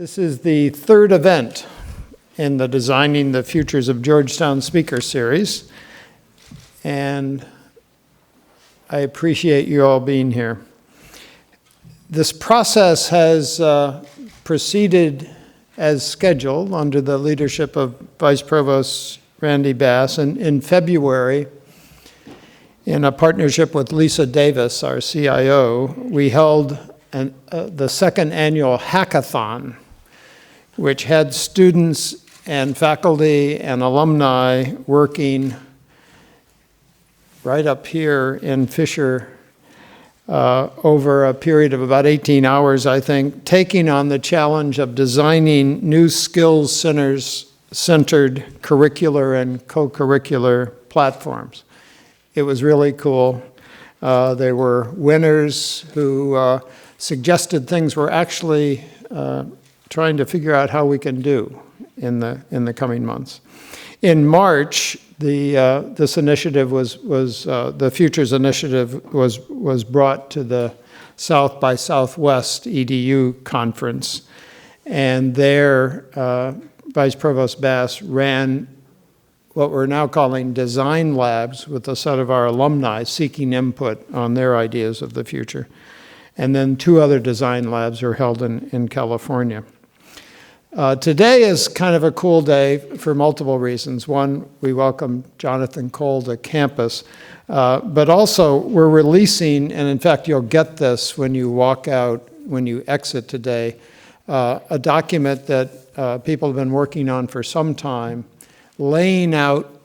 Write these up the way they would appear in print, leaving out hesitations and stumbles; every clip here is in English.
This is the third event in the Designing the Futures of Georgetown speaker series, and I appreciate you all being here. This process has proceeded as scheduled under the leadership of Vice Provost Randy Bass. And in February, in a partnership with Lisa Davis, our CIO, we held the second annual hackathon, which had students and faculty and alumni working right up here in Fisher over a period of about 18 hours, I think, taking on the challenge of designing new skills-centered curricular and co-curricular platforms. It was really cool. There were winners who suggested things we're actually trying to figure out how we can do in the coming months. In March, this initiative was the Futures Initiative was brought to the South by Southwest EDU conference, and there Vice Provost Bass ran what we're now calling design labs with a set of our alumni seeking input on their ideas of the future. And then two other design labs are held in California. Today is kind of a cool day for multiple reasons. One, we welcome Jonathan Cole to campus, but also we're releasing, and in fact you'll get this when you walk out, when you exit today, a document that people have been working on for some time, laying out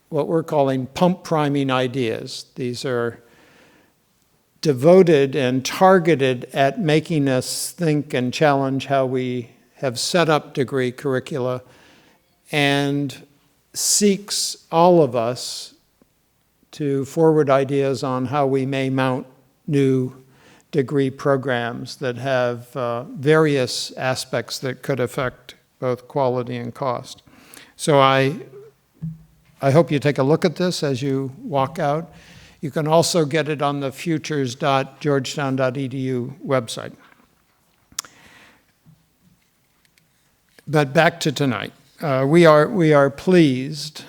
what we're calling pump priming ideas. These are devoted and targeted at making us think and challenge how we have set up degree curricula, and seeks all of us to forward ideas on how we may mount new degree programs that have various aspects that could affect both quality and cost. So I hope you take a look at this as you walk out. You can also get it on the futures.georgetown.edu website. But back to tonight. We are pleased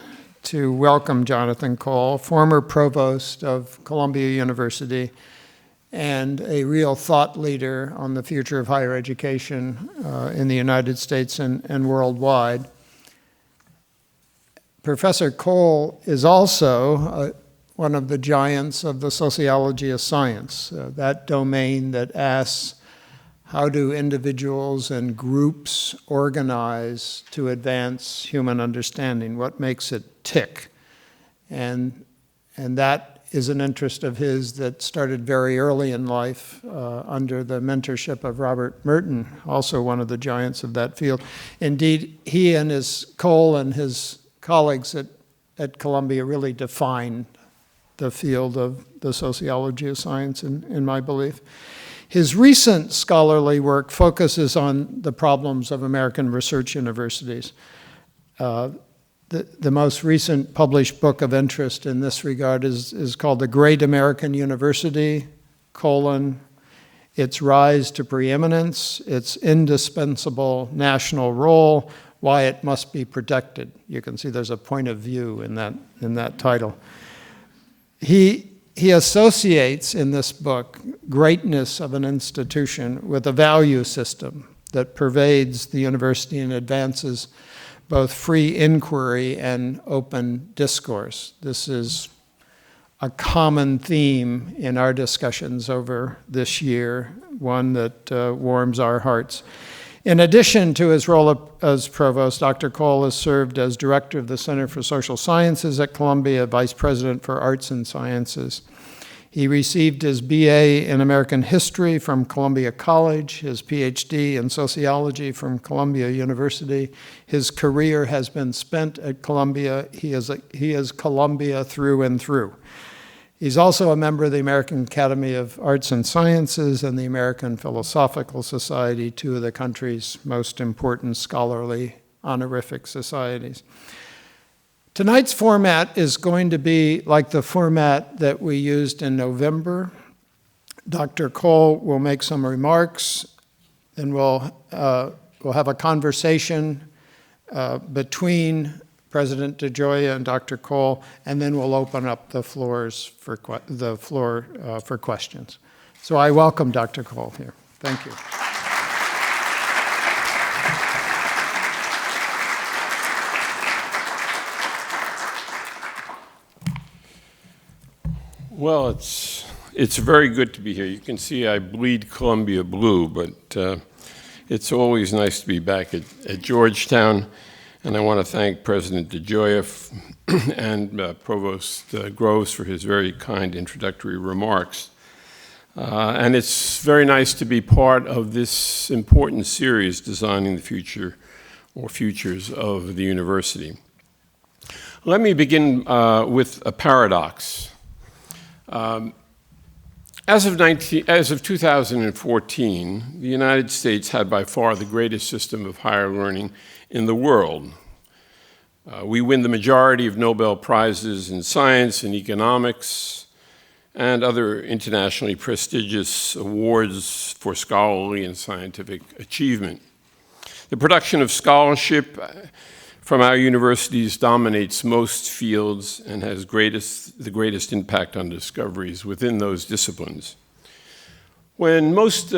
to welcome Jonathan Cole, former provost of Columbia University and a real thought leader on the future of higher education in the United States and worldwide. Professor Cole is also one of the giants of the sociology of science, that domain that asks, how do individuals and groups organize to advance human understanding? What makes it tick? And that is an interest of his that started very early in life under the mentorship of Robert Merton, also one of the giants of that field. Indeed, he and Cole and his colleagues at Columbia really defined the field of the sociology of science, in my belief. His recent scholarly work focuses on the problems of American research universities. The most recent published book of interest in this regard is called The Great American University, its rise to preeminence, its indispensable national role, why it must be protected. You can see there's a point of view in that title. He associates in this book greatness of an institution with a value system that pervades the university and advances both free inquiry and open discourse. This is a common theme in our discussions over this year, one that warms our hearts. In addition to his role as provost, Dr. Cole has served as director of the Center for Social Sciences at Columbia, vice president for Arts and Sciences. He received his BA in American History from Columbia College, his PhD in Sociology from Columbia University. His career has been spent at Columbia. He is Columbia through and through. He's also a member of the American Academy of Arts and Sciences and the American Philosophical Society, two of the country's most important scholarly honorific societies. Tonight's format is going to be like the format that we used in November. Dr. Cole will make some remarks, and we'll we'll have a conversation between President DeGioia and Dr. Cole, and then we'll open up the floor for questions. So I welcome Dr. Cole here. Thank you. Well, it's very good to be here. You can see I bleed Columbia blue, but it's always nice to be back at Georgetown. And I want to thank President DeGioia and Provost Groves for his very kind introductory remarks. And it's very nice to be part of this important series, Designing the Future or Futures of the University. Let me begin with a paradox. As of 2014, the United States had by far the greatest system of higher learning in the world. We win the majority of Nobel Prizes in science and economics and other internationally prestigious awards for scholarly and scientific achievement. The production of scholarship from our universities dominates most fields and has the greatest impact on discoveries within those disciplines. When most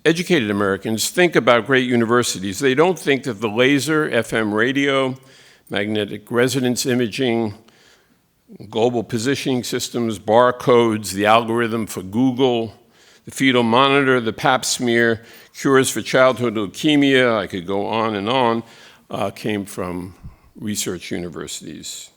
educated Americans think about great universities, they don't think that the laser, FM radio, magnetic resonance imaging, global positioning systems, barcodes, the algorithm for Google, the fetal monitor, the pap smear, cures for childhood leukemia, I could go on and on, came from research universities.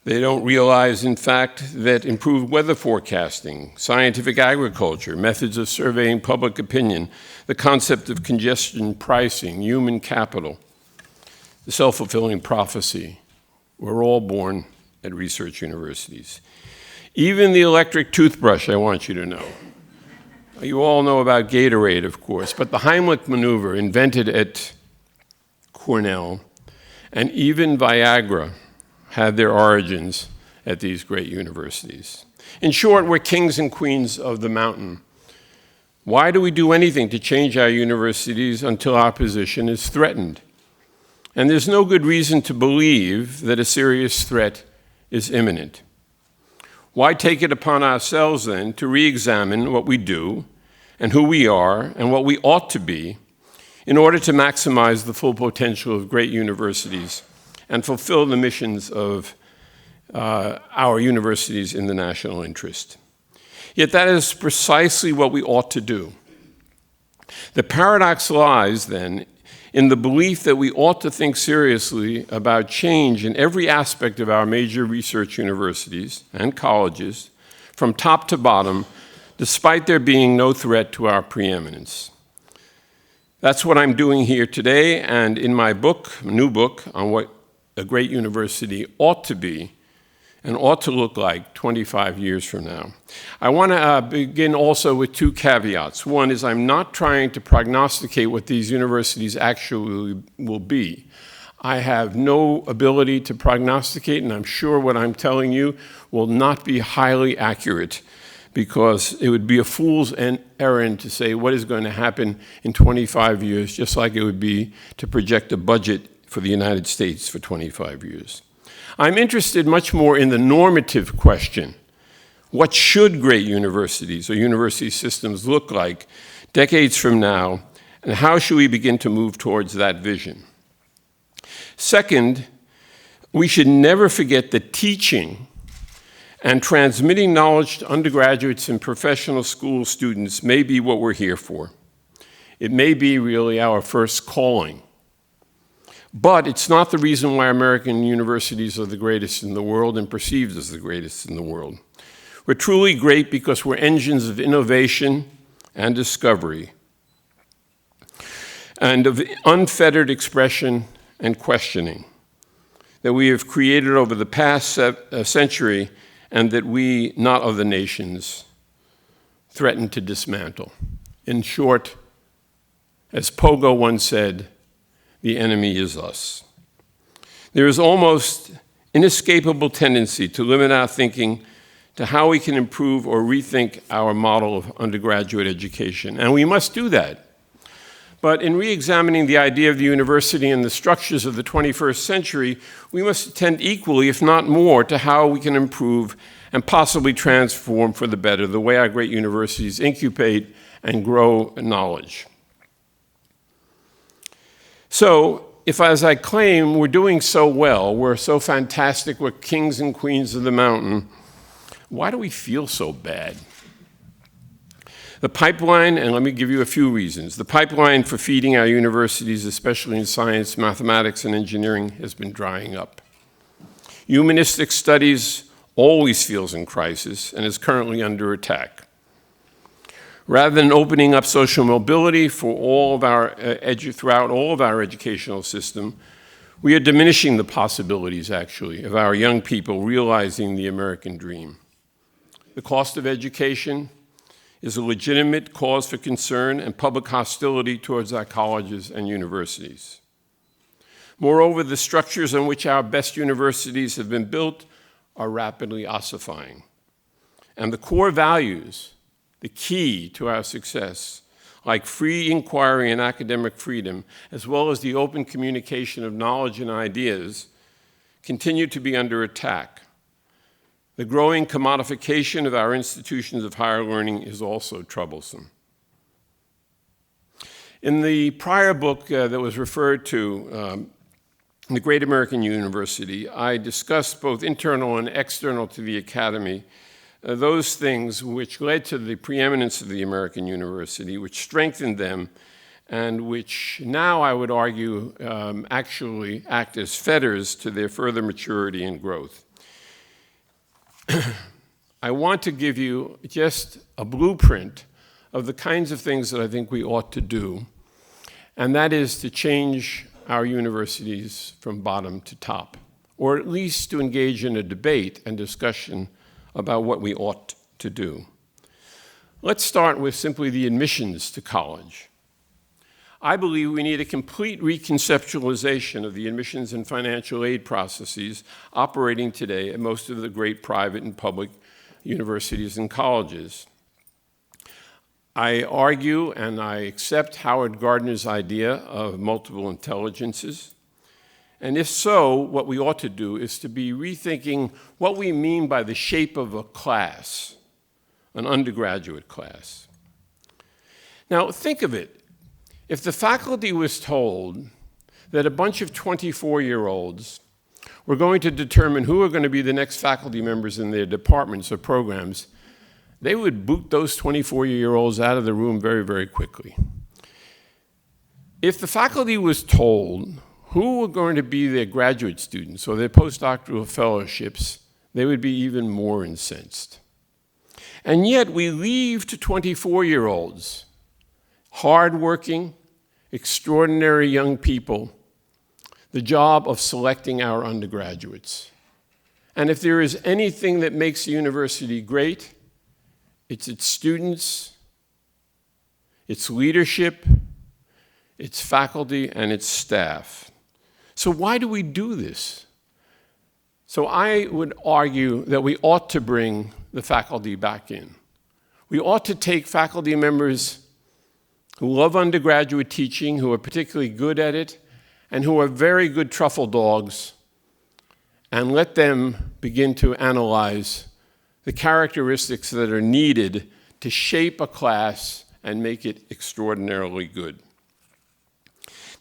They don't realize, in fact, that improved weather forecasting, scientific agriculture, methods of surveying public opinion, the concept of congestion pricing, human capital, the self-fulfilling prophecy, were all born at research universities. Even the electric toothbrush, I want you to know. You all know about Gatorade, of course, but the Heimlich maneuver, invented at Cornell, and even Viagra had their origins at these great universities. In short, we're kings and queens of the mountain. Why do we do anything to change our universities until our position is threatened? And there's no good reason to believe that a serious threat is imminent. Why take it upon ourselves, then, to re-examine what we do and who we are and what we ought to be in order to maximize the full potential of great universities and fulfill the missions of our universities in the national interest? Yet that is precisely what we ought to do. The paradox lies, then, in the belief that we ought to think seriously about change in every aspect of our major research universities and colleges, from top to bottom, despite there being no threat to our preeminence. That's what I'm doing here today, and in my book, new book, on what a great university ought to be and ought to look like 25 years from now. I want to begin also with two caveats. One is I'm not trying to prognosticate what these universities actually will be. I have no ability to prognosticate, and I'm sure what I'm telling you will not be highly accurate, because it would be a fool's errand to say what is going to happen in 25 years, just like it would be to project a budget for the United States for 25 years. I'm interested much more in the normative question. What should great universities or university systems look like decades from now, and how should we begin to move towards that vision? Second, we should never forget that teaching and transmitting knowledge to undergraduates and professional school students may be what we're here for. It may be really our first calling. But it's not the reason why American universities are the greatest in the world and perceived as the greatest in the world. We're truly great because we're engines of innovation and discovery, and of unfettered expression and questioning that we have created over the past century, and that we, not other nations, threaten to dismantle. In short, as Pogo once said, the enemy is us. There is almost inescapable tendency to limit our thinking to how we can improve or rethink our model of undergraduate education, and we must do that. But in re-examining the idea of the university and the structures of the 21st century, we must attend equally, if not more, to how we can improve and possibly transform for the better the way our great universities incubate and grow knowledge. So, if, as I claim, we're doing so well, we're so fantastic, we're kings and queens of the mountain, why do we feel so bad? The pipeline, and let me give you a few reasons, the pipeline for feeding our universities, especially in science, mathematics, and engineering, has been drying up. Humanistic studies always feels in crisis and is currently under attack. Rather than opening up social mobility for all of our throughout all of our educational system, we are diminishing the possibilities, actually, of our young people realizing the American dream. The cost of education is a legitimate cause for concern and public hostility towards our colleges and universities. Moreover, the structures on which our best universities have been built are rapidly ossifying. And the core values, the key to our success, like free inquiry and academic freedom, as well as the open communication of knowledge and ideas, continue to be under attack. The growing commodification of our institutions of higher learning is also troublesome. In the prior book that was referred to, The Great American University, I discussed both internal and external to the academy those things which led to the preeminence of the American university, which strengthened them, and which now, I would argue, actually act as fetters to their further maturity and growth. I want to give you just a blueprint of the kinds of things that I think we ought to do, and that is to change our universities from bottom to top, or at least to engage in a debate and discussion about what we ought to do. Let's start with simply the admissions to college. I believe we need a complete reconceptualization of the admissions and financial aid processes operating today at most of the great private and public universities and colleges. I argue and I accept Howard Gardner's idea of multiple intelligences. And if so, what we ought to do is to be rethinking what we mean by the shape of a class, an undergraduate class. Now, think of it. If the faculty was told that a bunch of 24-year-olds were going to determine who are going to be the next faculty members in their departments or programs, they would boot those 24-year-olds out of the room very, very quickly. If the faculty was told who were going to be their graduate students or their postdoctoral fellowships, they would be even more incensed. And yet we leave to 24-year-olds, hardworking, extraordinary young people, the job of selecting our undergraduates. And if there is anything that makes a university great, it's its students, its leadership, its faculty, and its staff. So why do we do this? So I would argue that we ought to bring the faculty back in. We ought to take faculty members who love undergraduate teaching, who are particularly good at it, and who are very good truffle dogs, and let them begin to analyze the characteristics that are needed to shape a class and make it extraordinarily good.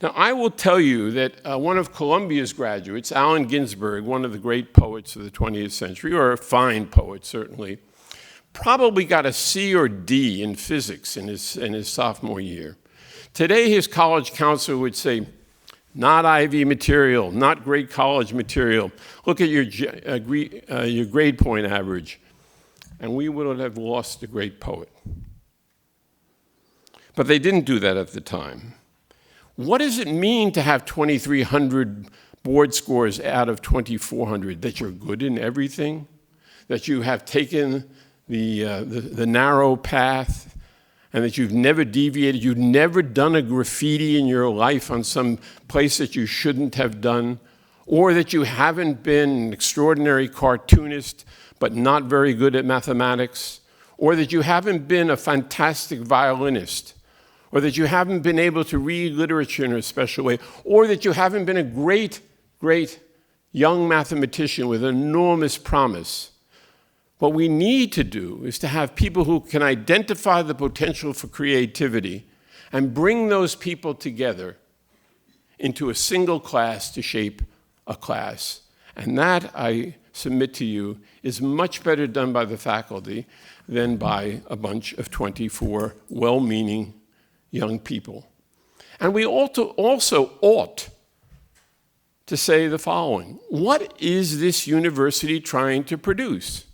Now, I will tell you that one of Columbia's graduates, Allen Ginsberg, one of the great poets of the 20th century, or a fine poet certainly, probably got a C or D in physics in his sophomore year. Today, his college counselor would say, not Ivy material, not great college material. Look at your grade point average. And we would have lost a great poet. But they didn't do that at the time. What does it mean to have 2,300 board scores out of 2,400? That you're good in everything? That you have taken the narrow path, and that you've never deviated, you've never done a graffiti in your life on some place that you shouldn't have done, or that you haven't been an extraordinary cartoonist but not very good at mathematics, or that you haven't been a fantastic violinist, or that you haven't been able to read literature in a special way, or that you haven't been a great, great young mathematician with enormous promise. What we need to do is to have people who can identify the potential for creativity and bring those people together into a single class to shape a class. And that, I submit to you, is much better done by the faculty than by a bunch of 24 well-meaning young people. And we also ought to say the following: what is this university trying to produce?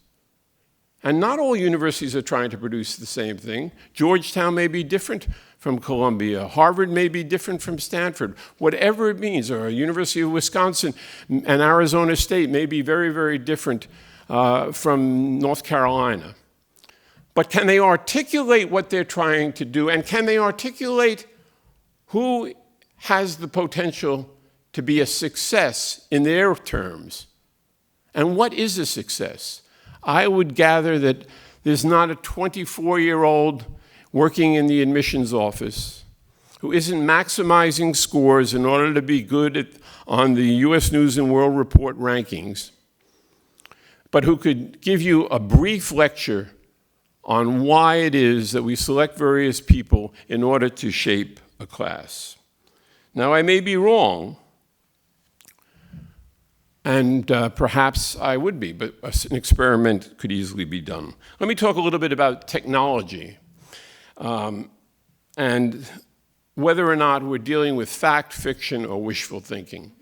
And not all universities are trying to produce the same thing. Georgetown may be different from Columbia. Harvard may be different from Stanford. Whatever it means, or University of Wisconsin and Arizona State may be very, very different from North Carolina. But can they articulate what they're trying to do? And can they articulate who has the potential to be a success in their terms? And what is a success? I would gather that there's not a 24-year-old working in the admissions office who isn't maximizing scores in order to be good on the U.S. News and World Report rankings, but who could give you a brief lecture on why it is that we select various people in order to shape a class. Now, I may be wrong, and perhaps I would be, but an experiment could easily be done. Let me talk a little bit about technology and whether or not we're dealing with fact, fiction, or wishful thinking.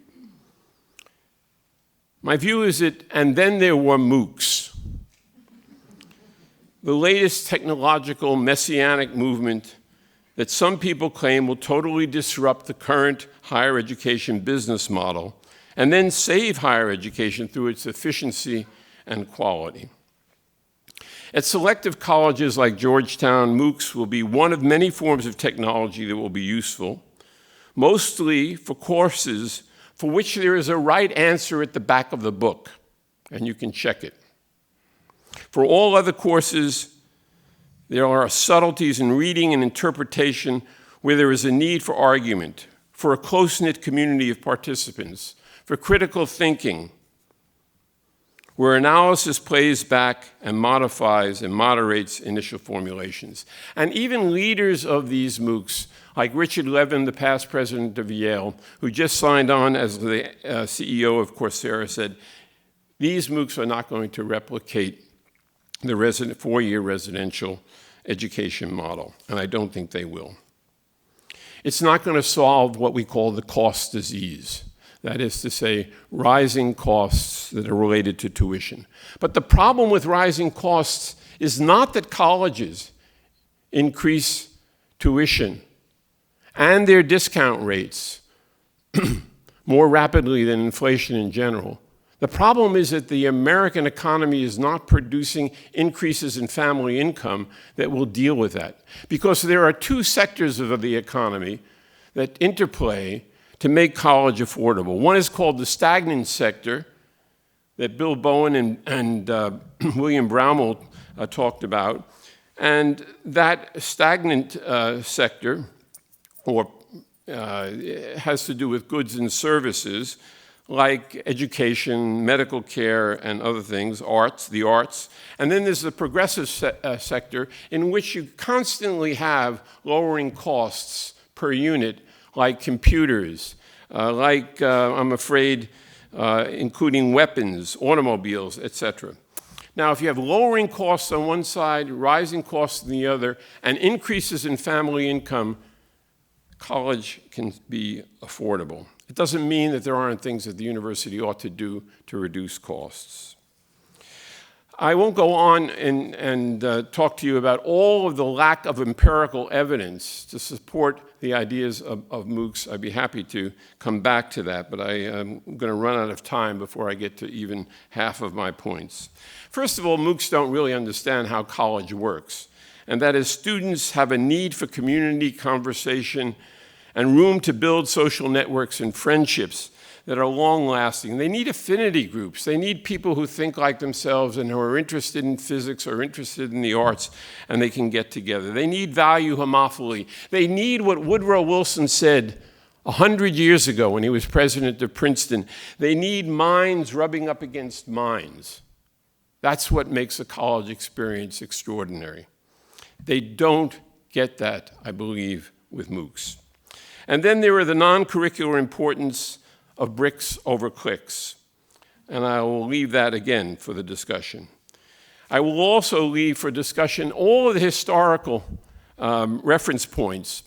My view is that, and then there were MOOCs, the latest technological messianic movement that some people claim will totally disrupt the current higher education business model and then save higher education through its efficiency and quality. At selective colleges like Georgetown, MOOCs will be one of many forms of technology that will be useful, mostly for courses for which there is a right answer at the back of the book, and you can check it. For all other courses, there are subtleties in reading and interpretation where there is a need for argument, for a close-knit community of participants, for critical thinking, where analysis plays back and modifies and moderates initial formulations. And even leaders of these MOOCs, like Richard Levin, the past president of Yale, who just signed on as the CEO of Coursera, said, these MOOCs are not going to replicate the four-year residential education model, and I don't think they will. It's not going to solve what we call the cost disease. That is to say, rising costs that are related to tuition. But the problem with rising costs is not that colleges increase tuition and their discount rates more rapidly than inflation in general. The problem is that the American economy is not producing increases in family income that will deal with that. Because there are two sectors of the economy that interplay to make college affordable. One is called the stagnant sector that Bill Bowen and William Brownell talked about. And that stagnant sector has to do with goods and services like education, medical care, and other things, the arts. And then there's the progressive sector in which you constantly have lowering costs per unit, like computers, I'm afraid, including weapons, automobiles, etc. Now, if you have lowering costs on one side, rising costs on the other, and increases in family income, college can be affordable. It doesn't mean that there aren't things that the university ought to do to reduce costs. I won't go on and talk to you about all of the lack of empirical evidence to support the ideas of MOOCs. I'd be happy to come back to that, but I am going to run out of time before I get to even half of my points. First of all, MOOCs don't really understand how college works, and that is students have a need for community, conversation, and room to build social networks and friendships that are long-lasting. They need affinity groups. They need people who think like themselves and who are interested in physics or interested in the arts, and they can get together. They need value homophily. They need what Woodrow Wilson said 100 years ago when he was president of Princeton. They need minds rubbing up against minds. That's what makes a college experience extraordinary. They don't get that, I believe, with MOOCs. And then there are the non-curricular importance of bricks over clicks. And I will leave that again for the discussion. I will also leave for discussion all of the historical reference points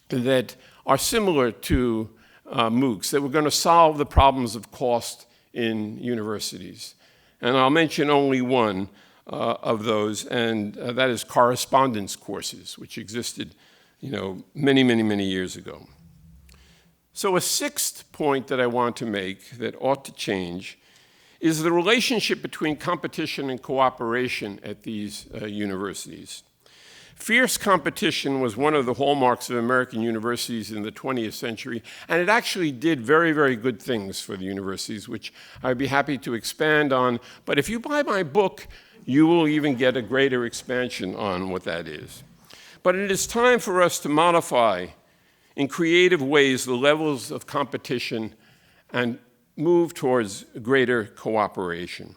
that are similar to MOOCs, that were going to solve the problems of cost in universities. And I'll mention only one of those, and that is correspondence courses, which existed, many, many, many years ago. So a sixth point that I want to make that ought to change is the relationship between competition and cooperation at these universities. Fierce competition was one of the hallmarks of American universities in the 20th century, and it actually did very, very good things for the universities, which I'd be happy to expand on. But if you buy my book, you will even get a greater expansion on what that is. But it is time for us to modify in creative ways the levels of competition and move towards greater cooperation.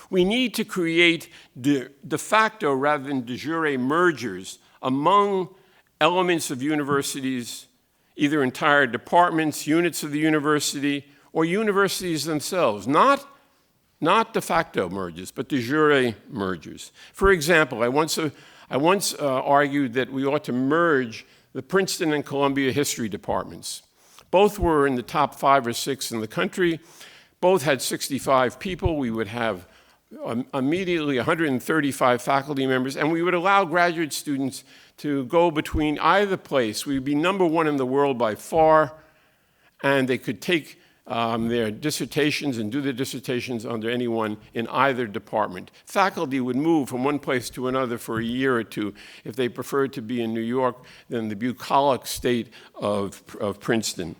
We need to create de facto rather than de jure mergers among elements of universities, either entire departments, units of the university, or universities themselves. Not de facto mergers, but de jure mergers. For example, I once argued that we ought to merge the Princeton and Columbia history departments. Both were in the top 5 or 6 in the country. Both had 65 people. We would have immediately 135 faculty members, and we would allow graduate students to go between either place. We would be #1 in the world by far, and they could take their dissertations and do their dissertations under anyone in either department. Faculty would move from one place to another for a year or two if they preferred to be in New York than the bucolic state of Princeton.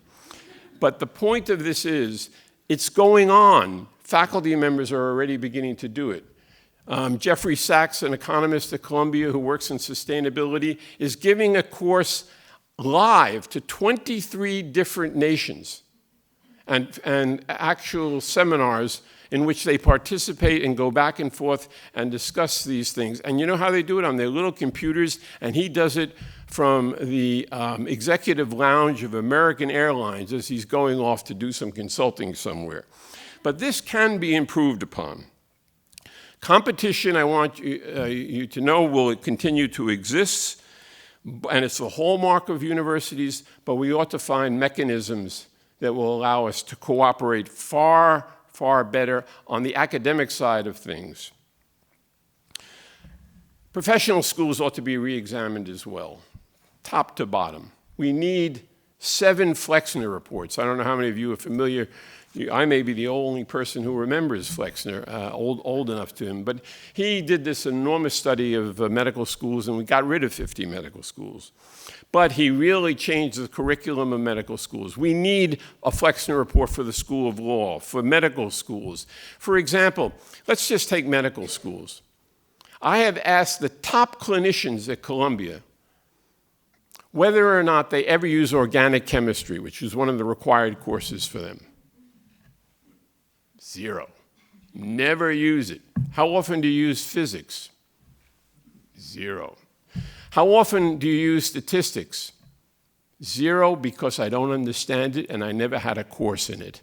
But the point of this is, it's going on. Faculty members are already beginning to do it. Jeffrey Sachs, an economist at Columbia who works in sustainability, is giving a course live to 23 different nations and actual seminars in which they participate and go back and forth and discuss these things. And you know how they do it? On their little computers, and he does it from the executive lounge of American Airlines as he's going off to do some consulting somewhere. But this can be improved upon. Competition, I want you to know, will continue to exist, and it's the hallmark of universities, but we ought to find mechanisms that will allow us to cooperate far, far better on the academic side of things. Professional schools ought to be re-examined as well, top to bottom. We need 7 Flexner reports. I don't know how many of you are familiar. I may be the only person who remembers Flexner, old enough to him, but he did this enormous study of medical schools, and we got rid of 50 medical schools. But he really changed the curriculum of medical schools. We need a Flexner report for the School of Law, for medical schools. For example, let's just take medical schools. I have asked the top clinicians at Columbia whether or not they ever use organic chemistry, which is one of the required courses for them. 0. Never use it. How often do you use physics? 0. How often do you use statistics? 0, because I don't understand it and I never had a course in it.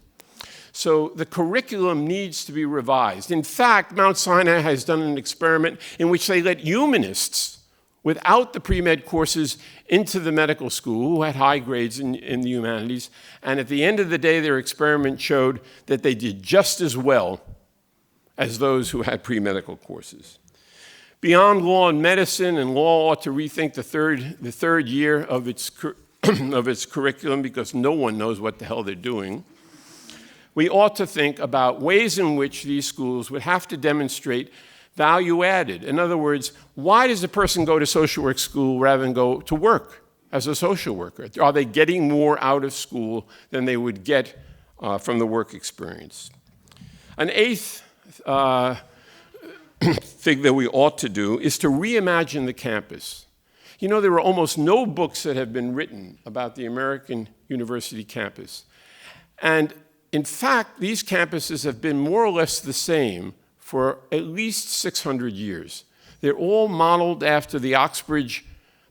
So the curriculum needs to be revised. In fact, Mount Sinai has done an experiment in which they let humanists without the pre-med courses into the medical school who had high grades in the humanities. And at the end of the day, their experiment showed that they did just as well as those who had pre-medical courses. Beyond law and medicine, and law ought to rethink the third year of its curriculum because no one knows what the hell they're doing. We ought to think about ways in which these schools would have to demonstrate value added. In other words, why does a person go to social work school rather than go to work as a social worker? Are they getting more out of school than they would get from the work experience. An eighth thing that we ought to do is to reimagine the campus. You know, there are almost no books that have been written about the American university campus. And in fact, these campuses have been more or less the same for at least 600 years. They're all modeled after the Oxbridge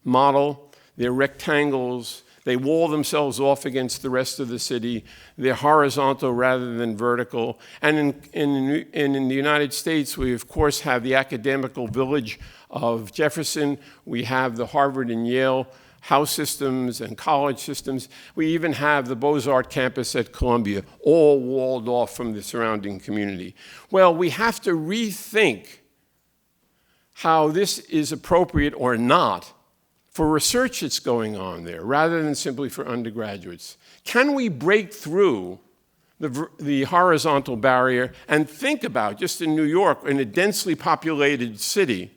model. They're rectangles. They wall themselves off against the rest of the city. They're horizontal rather than vertical. And in the United States, we, of course, have the academical village of Jefferson. We have the Harvard and Yale house systems and college systems. We even have the Beaux-Arts campus at Columbia, all walled off from the surrounding community. Well, we have to rethink how this is appropriate or not for research that's going on there, rather than simply for undergraduates. Can we break through the horizontal barrier and think about, just in New York, in a densely populated city,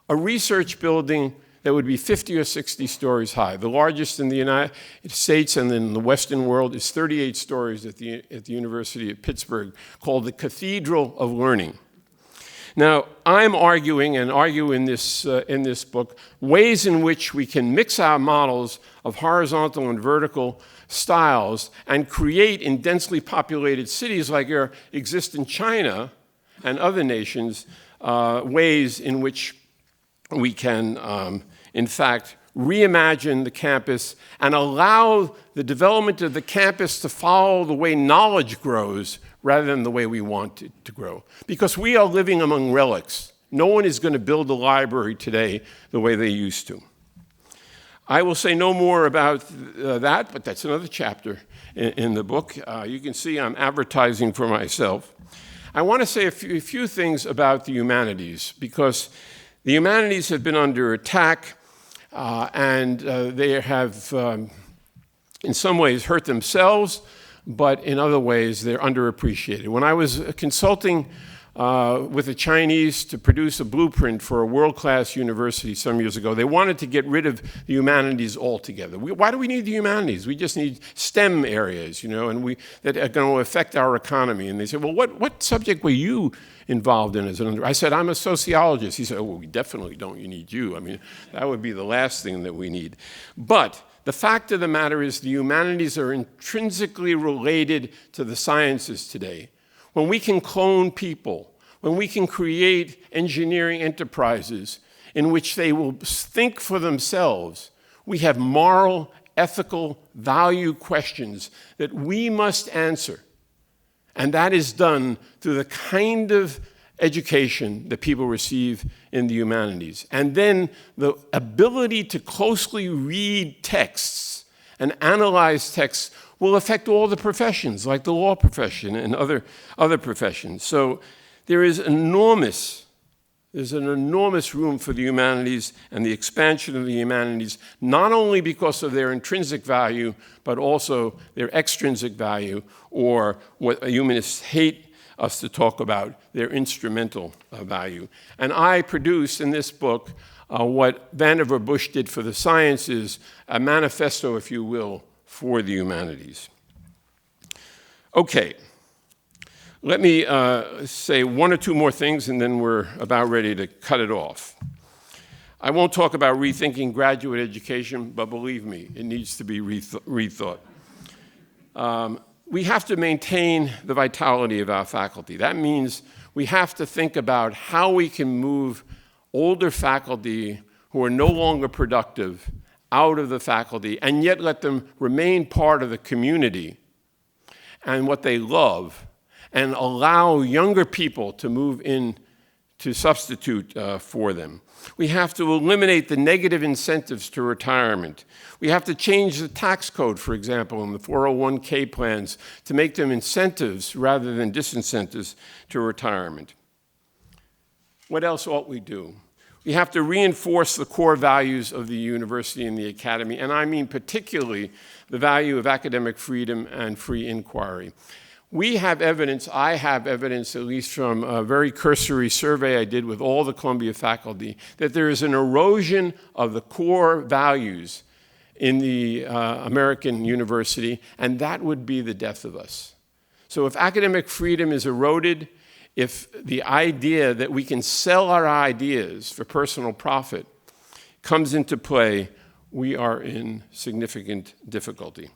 a research building that would be 50 or 60 stories high? The largest in the United States and in the Western world is 38 stories at the University of Pittsburgh, called the Cathedral of Learning. Now, I'm arguing, and argue in this book, ways in which we can mix our models of horizontal and vertical styles and create in densely populated cities like exist in China and other nations, ways in which we can, in fact, reimagine the campus and allow the development of the campus to follow the way knowledge grows rather than the way we want it to grow. Because we are living among relics. No one is going to build a library today the way they used to. I will say no more about that, but that's another chapter in the book. You can see I'm advertising for myself. I want to say a few things about the humanities, because the humanities have been under attack, and they have, in some ways, hurt themselves, but in other ways, they're underappreciated. When I was consulting with the Chinese to produce a blueprint for a world-class university some years ago, they wanted to get rid of the humanities altogether. Why do we need the humanities? We just need STEM areas, you know, and that are going to affect our economy. And they said, well, what subject were you involved in as an undergraduate? I said, I'm a sociologist. He said, oh, well, we definitely don't need you. I mean, that would be the last thing that we need. But the fact of the matter is the humanities are intrinsically related to the sciences today. When we can clone people, when we can create engineering enterprises in which they will think for themselves, we have moral, ethical, value questions that we must answer. And that is done through the kind of education that people receive in the humanities. And then the ability to closely read texts and analyze texts will affect all the professions, like the law profession and other professions. So there is an enormous room for the humanities and the expansion of the humanities, not only because of their intrinsic value, but also their extrinsic value, or what humanists hate us to talk about, their instrumental value. And I produce in this book what Vannevar Bush did for the sciences, a manifesto, if you will, for the humanities. Okay, let me say one or two more things, and then we're about ready to cut it off. I won't talk about rethinking graduate education, but believe me, it needs to be rethought. We have to maintain the vitality of our faculty. That means we have to think about how we can move older faculty who are no longer productive out of the faculty and yet let them remain part of the community and what they love, and allow younger people to move in to substitute for them. We have to eliminate the negative incentives to retirement. We have to change the tax code, for example, in the 401k plans to make them incentives rather than disincentives to retirement. What else ought we do? We have to reinforce the core values of the university and the academy, and I mean particularly the value of academic freedom and free inquiry. We have evidence, I have evidence, at least from a very cursory survey I did with all the Columbia faculty, that there is an erosion of the core values in the American university, and that would be the death of us. So if academic freedom is eroded, if the idea that we can sell our ideas for personal profit comes into play, we are in significant difficulty.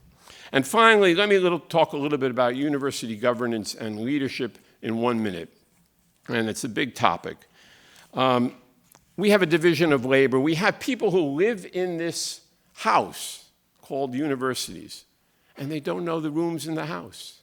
And finally, let me talk a little bit about university governance and leadership in 1 minute. And it's a big topic. We have a division of labor. We have people who live in this house called universities, and they don't know the rooms in the house.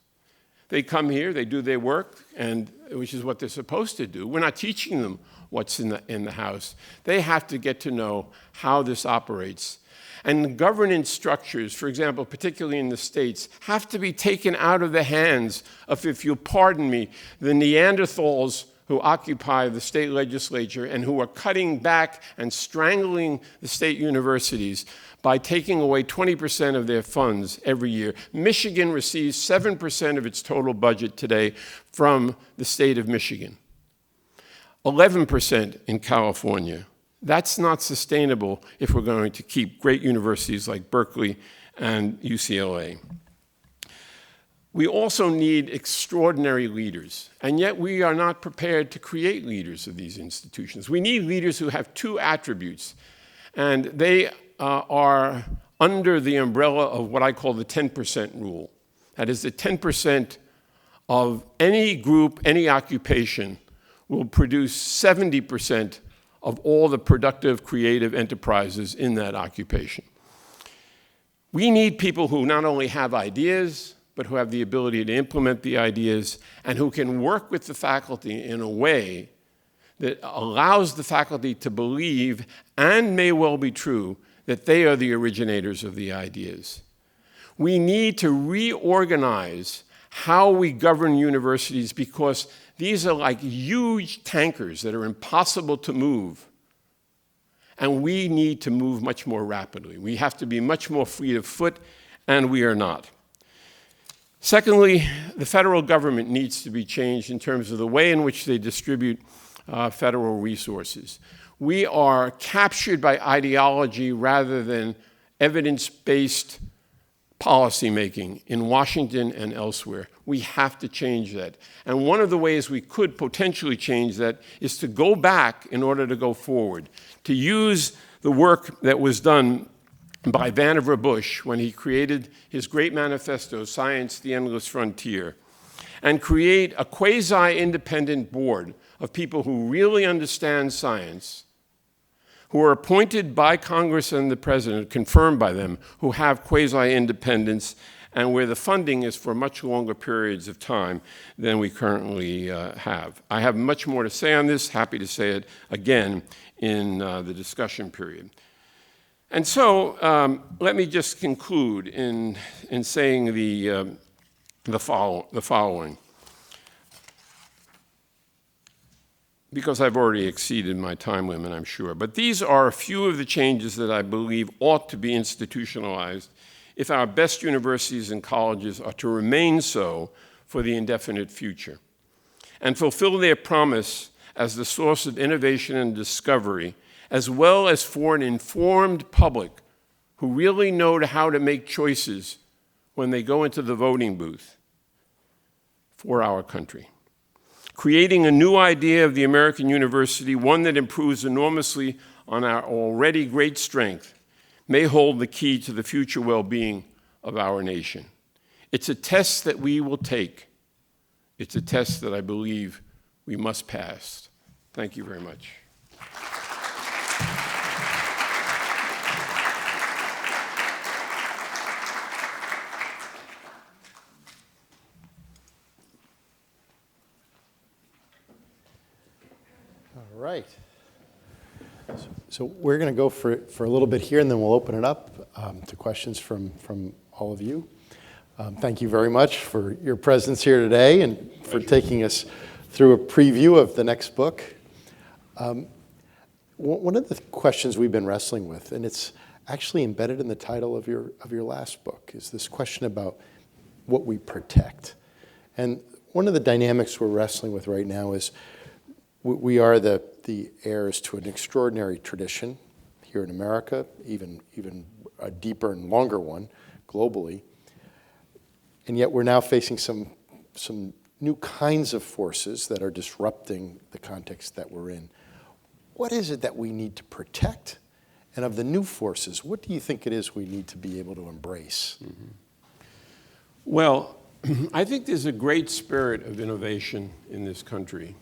They come here, they do their work, and which is what they're supposed to do. We're not teaching them what's in the house. They have to get to know how this operates. And the governance structures, for example, particularly in the States, have to be taken out of the hands of, if you'll pardon me, the Neanderthals who occupy the state legislature and who are cutting back and strangling the state universities by taking away 20% of their funds every year. Michigan receives 7% of its total budget today from the state of Michigan, 11% in California. That's not sustainable if we're going to keep great universities like Berkeley and UCLA. We also need extraordinary leaders, and yet we are not prepared to create leaders of these institutions. We need leaders who have two attributes, and they are under the umbrella of what I call the 10% rule. That is, the 10% of any group, any occupation, will produce 70% of all the productive, creative enterprises in that occupation. We need people who not only have ideas, but who have the ability to implement the ideas and who can work with the faculty in a way that allows the faculty to believe, and may well be true, that they are the originators of the ideas. We need to reorganize how we govern universities because these are like huge tankers that are impossible to move. And we need to move much more rapidly. We have to be much more fleet of foot, and we are not. Secondly, the federal government needs to be changed in terms of the way in which they distribute federal resources. We are captured by ideology rather than evidence-based policymaking in Washington and elsewhere. We have to change that. And one of the ways we could potentially change that is to go back in order to go forward, to use the work that was done by Vannevar Bush when he created his great manifesto, Science, the Endless Frontier, and create a quasi-independent board of people who really understand science, who are appointed by Congress and the President, confirmed by them, who have quasi-independence, and where the funding is for much longer periods of time than we currently have. I have much more to say on this, happy to say it again in the discussion period. And so let me just conclude in saying the following. Because I've already exceeded my time limit, I'm sure. But these are a few of the changes that I believe ought to be institutionalized if our best universities and colleges are to remain so for the indefinite future and fulfill their promise as the source of innovation and discovery, as well as for an informed public who really know how to make choices when they go into the voting booth for our country. Creating a new idea of the American university, one that improves enormously on our already great strength, may hold the key to the future well-being of our nation. It's a test that we will take. It's a test that I believe we must pass. Thank you very much. All right. So we're going to go for a little bit here, and then we'll open it up to questions from all of you. Thank you very much for your presence here today and for taking us through a preview of the next book. One of the questions we've been wrestling with, and it's actually embedded in the title of your last book, is this question about what we protect. And one of the dynamics we're wrestling with right now is we are the heirs to an extraordinary tradition here in America, even a deeper and longer one globally. And yet we're now facing some new kinds of forces that are disrupting the context that we're in. What is it that we need to protect? And of the new forces, what do you think it is we need to be able to embrace? Mm-hmm. Well, I think there's a great spirit of innovation in this country,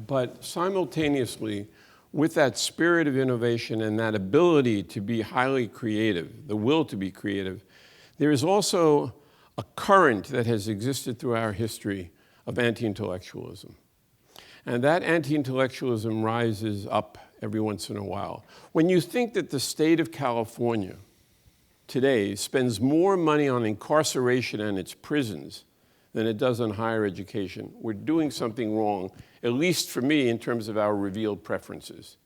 but simultaneously, with that spirit of innovation and that ability to be highly creative, the will to be creative, there is also a current that has existed through our history of anti-intellectualism. And that anti-intellectualism rises up every once in a while. When you think that the state of California today spends more money on incarceration and its prisons than it does on higher education, we're doing something wrong, at least for me, in terms of our revealed preferences.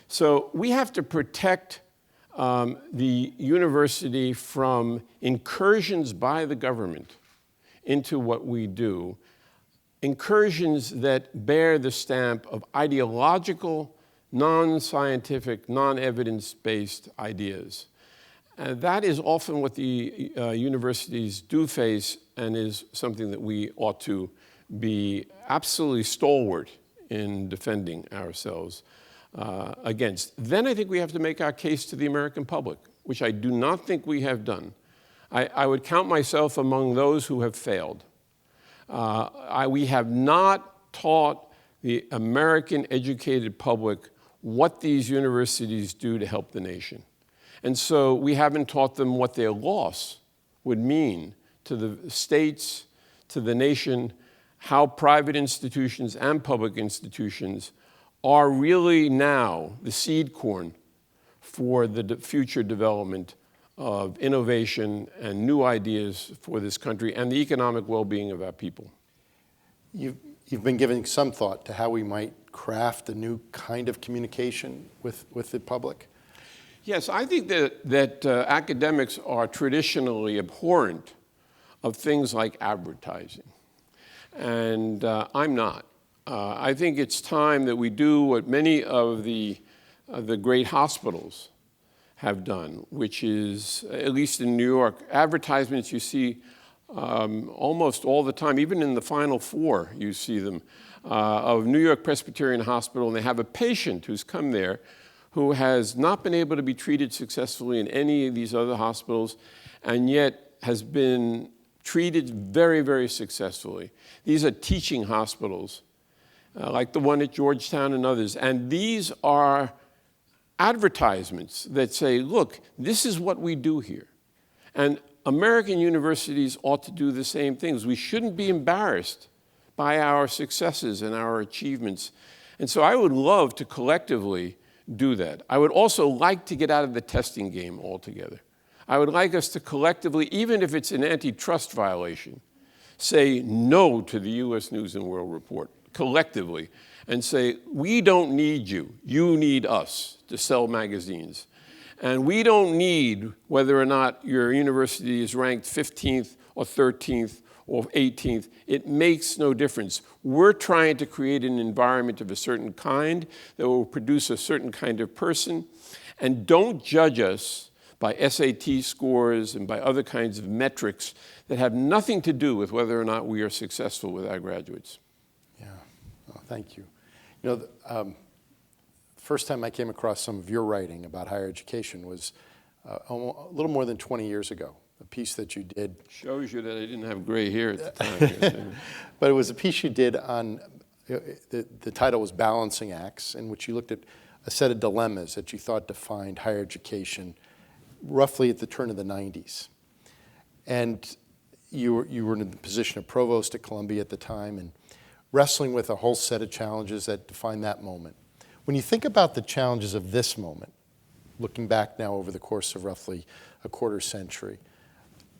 So we have to protect the university from incursions by the government into what we do, incursions that bear the stamp of ideological, non-scientific, non-evidence-based ideas. And that is often what the universities do face, and is something that we ought to be absolutely stalwart in defending ourselves against. Then I think we have to make our case to the American public, which I do not think we have done. I would count myself among those who have failed. We have not taught the American educated public what these universities do to help the nation. And so we haven't taught them what their loss would mean to the states, to the nation, how private institutions and public institutions are really now the seed corn for the future development of innovation and new ideas for this country and the economic well-being of our people. You've been giving some thought to how we might craft a new kind of communication with the public? Yes, I think that academics are traditionally abhorrent of things like advertising, and I'm not. I think it's time that we do what many of the great hospitals have done, which is, at least in New York, advertisements you see almost all the time, even in the Final Four you see them, of New York Presbyterian Hospital, and they have a patient who's come there who has not been able to be treated successfully in any of these other hospitals, and yet has been treated very, very successfully. These are teaching hospitals, like the one at Georgetown and others, and these are advertisements that say, look, this is what we do here. And American universities ought to do the same things. We shouldn't be embarrassed by our successes and our achievements. And so I would love to collectively do that. I would also like to get out of the testing game altogether. I would like us to collectively, even if it's an antitrust violation, say no to the U.S. News and World Report collectively, and say, we don't need you, you need us to sell magazines. And we don't need whether or not your university is ranked 15th or 13th or 18th. It makes no difference. We're trying to create an environment of a certain kind that will produce a certain kind of person. And don't judge us by SAT scores and by other kinds of metrics that have nothing to do with whether or not we are successful with our graduates. Yeah, oh, thank you. You know, first time I came across some of your writing about higher education was a little more than 20 years ago, a piece that you did. Shows you that I didn't have gray hair at the time. But it was a piece you did on, the title was Balancing Acts, in which you looked at a set of dilemmas that you thought defined higher education roughly at the turn of the 90s. And you were in the position of provost at Columbia at the time and wrestling with a whole set of challenges that defined that moment. When you think about the challenges of this moment, looking back now over the course of roughly a quarter century,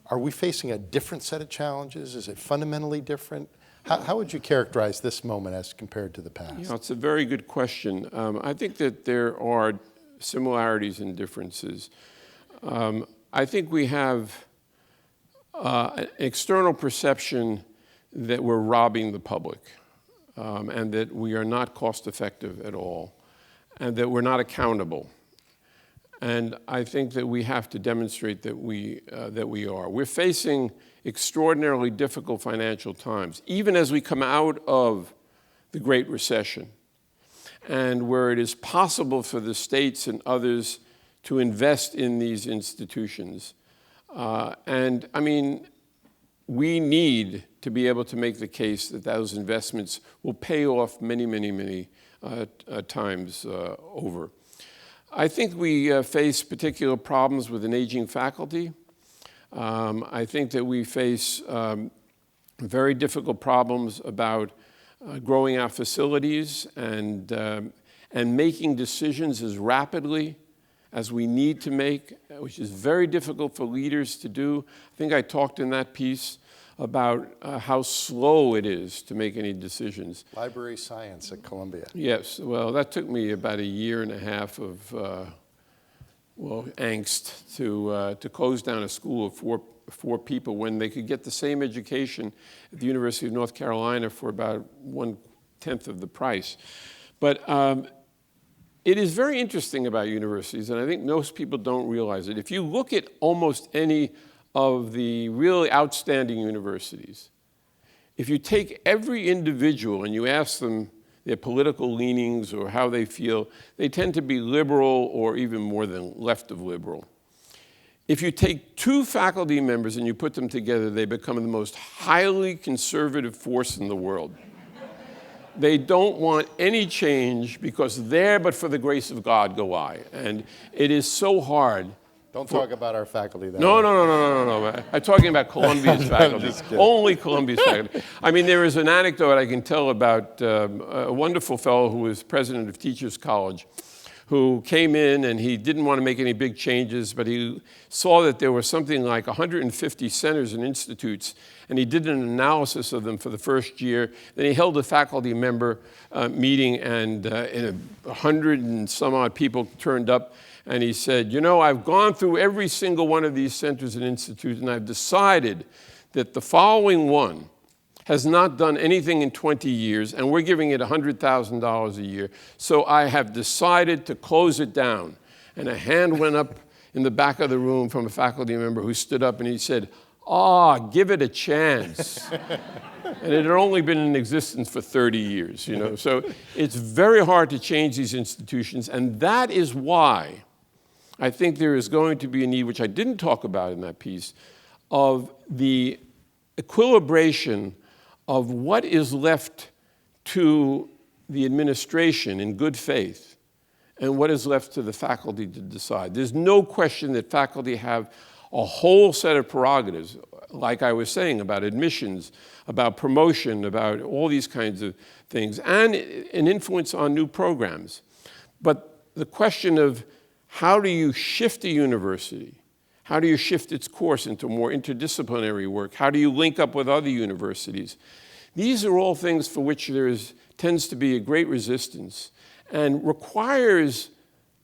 are we facing a different set of challenges? Is it fundamentally different? How would you characterize this moment as compared to the past? You know, it's a very good question. I think that there are similarities and differences. I think we have an external perception that we're robbing the public, and that we are not cost effective at all, and that we're not accountable. And I think that we have to demonstrate that we are. We're facing extraordinarily difficult financial times, even as we come out of the Great Recession, and where it is possible for the states and others to invest in these institutions. And I mean, we need to be able to make the case that those investments will pay off many, many, many times over. I think we face particular problems with an aging faculty. I think that we face very difficult problems about growing our facilities and making decisions as rapidly as we need to make, which is very difficult for leaders to do. I think I talked in that piece about how slow it is to make any decisions. Library science at Columbia. Yes, well, that took me about a year and a half of angst to close down a school of four people when they could get the same education at the University of North Carolina for about 1/10 of the price. But it is very interesting about universities, and I think most people don't realize it. If you look at almost any of the really outstanding universities, if you take every individual and you ask them their political leanings or how they feel, they tend to be liberal or even more than left of liberal. If you take two faculty members and you put them together, they become the most highly conservative force in the world. They don't want any change because there, but for the grace of God, go I. And it is so hard. Don't talk about our faculty that No. way. I'm talking about Columbia's faculty. just kidding. Only Columbia's faculty. I mean, there is an anecdote I can tell about a wonderful fellow who was president of Teachers College, who came in and he didn't want to make any big changes, but he saw that there were something like 150 centers and institutes, and he did an analysis of them for the first year. Then he held a faculty member meeting, and 100 and some odd people turned up, and he said, you know, I've gone through every single one of these centers and institutes, and I've decided that the following one has not done anything in 20 years, and we're giving it $100,000 a year. So I have decided to close it down. And a hand went up in the back of the room from a faculty member who stood up and he said, give it a chance. And it had only been in existence for 30 years, you know. So it's very hard to change these institutions, and that is why I think there is going to be a need, which I didn't talk about in that piece, of the equilibration of what is left to the administration in good faith and what is left to the faculty to decide. There's no question that faculty have a whole set of prerogatives, like I was saying, about admissions, about promotion, about all these kinds of things, and an influence on new programs. But the question of how do you shift a university? How do you shift its course into more interdisciplinary work? How do you link up with other universities? These are all things for which there tends to be a great resistance and requires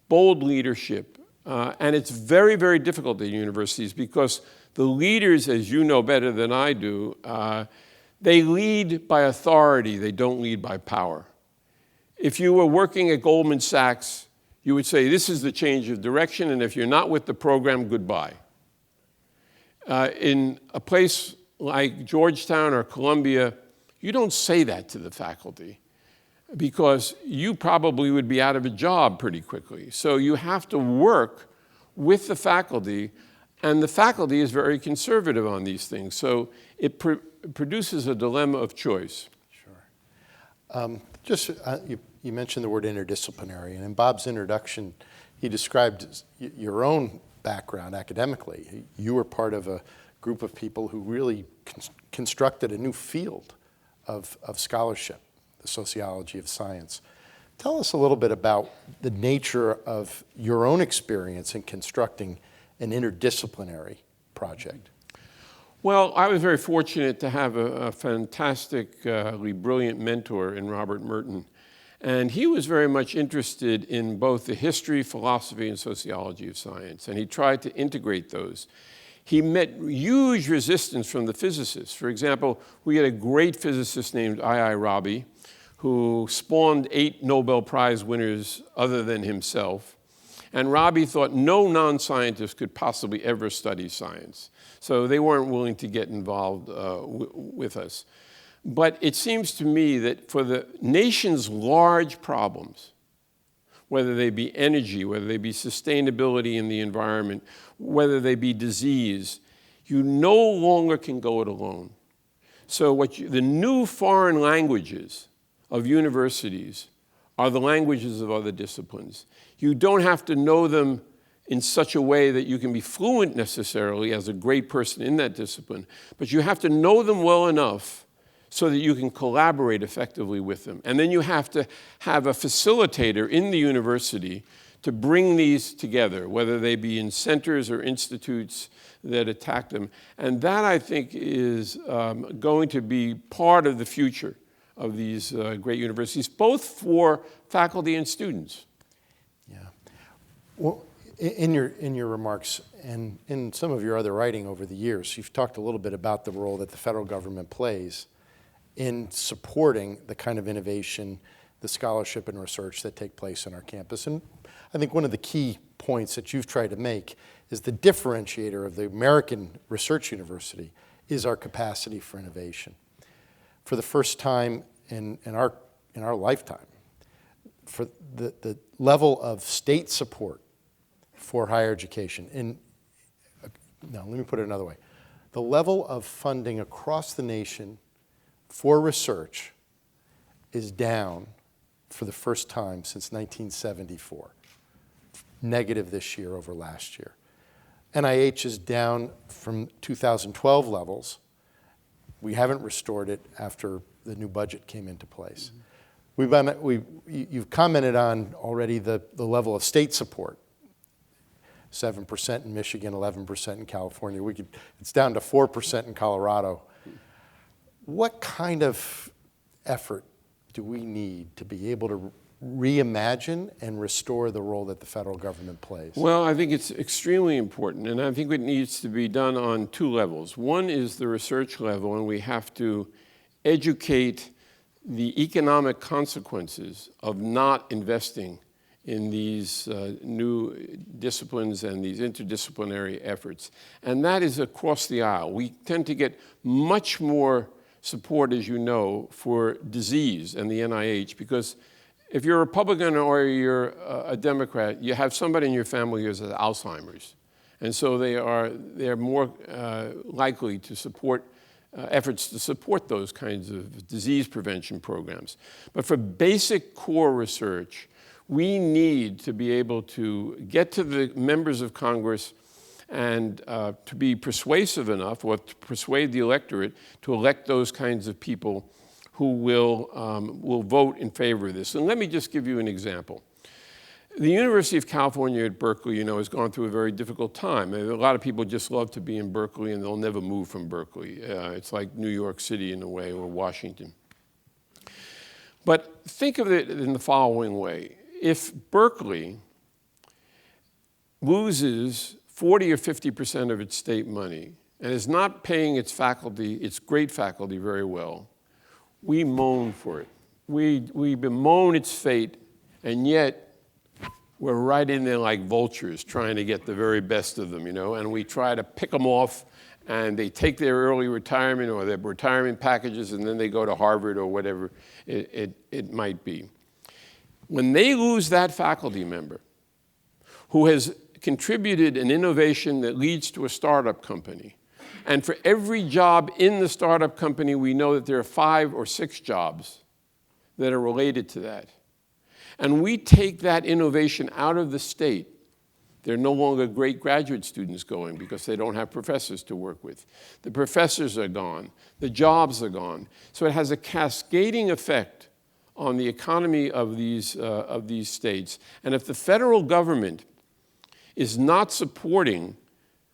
bold leadership. And it's very, very difficult at universities because the leaders, as you know better than I do, they lead by authority. They don't lead by power. If you were working at Goldman Sachs, you would say, this is the change of direction, and if you're not with the program, goodbye. In a place like Georgetown or Columbia, you don't say that to the faculty because you probably would be out of a job pretty quickly. So you have to work with the faculty, and the faculty is very conservative on these things. So it produces a dilemma of choice. Sure. You mentioned the word interdisciplinary, and in Bob's introduction, he described your own background academically. You were part of a group of people who really constructed a new field of scholarship, the sociology of science. Tell us a little bit about the nature of your own experience in constructing an interdisciplinary project. Well, I was very fortunate to have a fantastically brilliant mentor in Robert Merton. And he was very much interested in both the history, philosophy, and sociology of science. And he tried to integrate those. He met huge resistance from the physicists. For example, we had a great physicist named I.I. Rabi, who spawned 8 Nobel Prize winners other than himself. And Robbie thought no non-scientist could possibly ever study science. So they weren't willing to get involved with us. But it seems to me that for the nation's large problems, whether they be energy, whether they be sustainability in the environment, whether they be disease, you no longer can go it alone. So the new foreign languages of universities are the languages of other disciplines. You don't have to know them in such a way that you can be fluent necessarily as a great person in that discipline, but you have to know them well enough so that you can collaborate effectively with them. And then you have to have a facilitator in the university to bring these together, whether they be in centers or institutes that attack them. And that, I think, is going to be part of the future of these great universities, both for faculty and students. Yeah. Well, in your remarks and in some of your other writing over the years, you've talked a little bit about the role that the federal government plays in supporting the kind of innovation, the scholarship and research that take place on our campus. And I think one of the key points that you've tried to make is the differentiator of the American research university is our capacity for innovation. For the first time in our lifetime, for the level of state support for higher education, let me put it another way. The level of funding across the nation for research is down for the first time since 1974. Negative this year over last year. NIH is down from 2012 levels. We haven't restored it after the new budget came into place. You've commented on already the level of state support. 7% in Michigan, 11% in California. It's down to 4% in Colorado. What kind of effort do we need to be able to reimagine and restore the role that the federal government plays? Well, I think it's extremely important, and I think it needs to be done on two levels. One is the research level, and we have to educate the economic consequences of not investing in these new disciplines and these interdisciplinary efforts. And that is across the aisle. We tend to get much more support, as you know, for disease and the NIH, because if you're a Republican or you're a Democrat, you have somebody in your family who has Alzheimer's. And so they're more likely to support efforts to support those kinds of disease prevention programs. But for basic core research, we need to be able to get to the members of Congress and to be persuasive enough, or to persuade the electorate to elect those kinds of people who will vote in favor of this. And let me just give you an example. The University of California at Berkeley, has gone through a very difficult time. A lot of people just love to be in Berkeley, and they'll never move from Berkeley. It's like New York City in a way, or Washington. But think of it in the following way. If Berkeley loses 40 or 50% of its state money and is not paying its faculty, its great faculty, very well, we moan for it. We bemoan its fate, and yet we're right in there like vultures trying to get the very best of them, and we try to pick them off, and they take their early retirement or their retirement packages, and then they go to Harvard or whatever it might be. When they lose that faculty member who has contributed an innovation that leads to a startup company, and for every job in the startup company, we know that there are 5 or 6 jobs that are related to that. And we take that innovation out of the state. There are no longer great graduate students going because they don't have professors to work with. The professors are gone. The jobs are gone. So it has a cascading effect on the economy of these states. And if the federal government is not supporting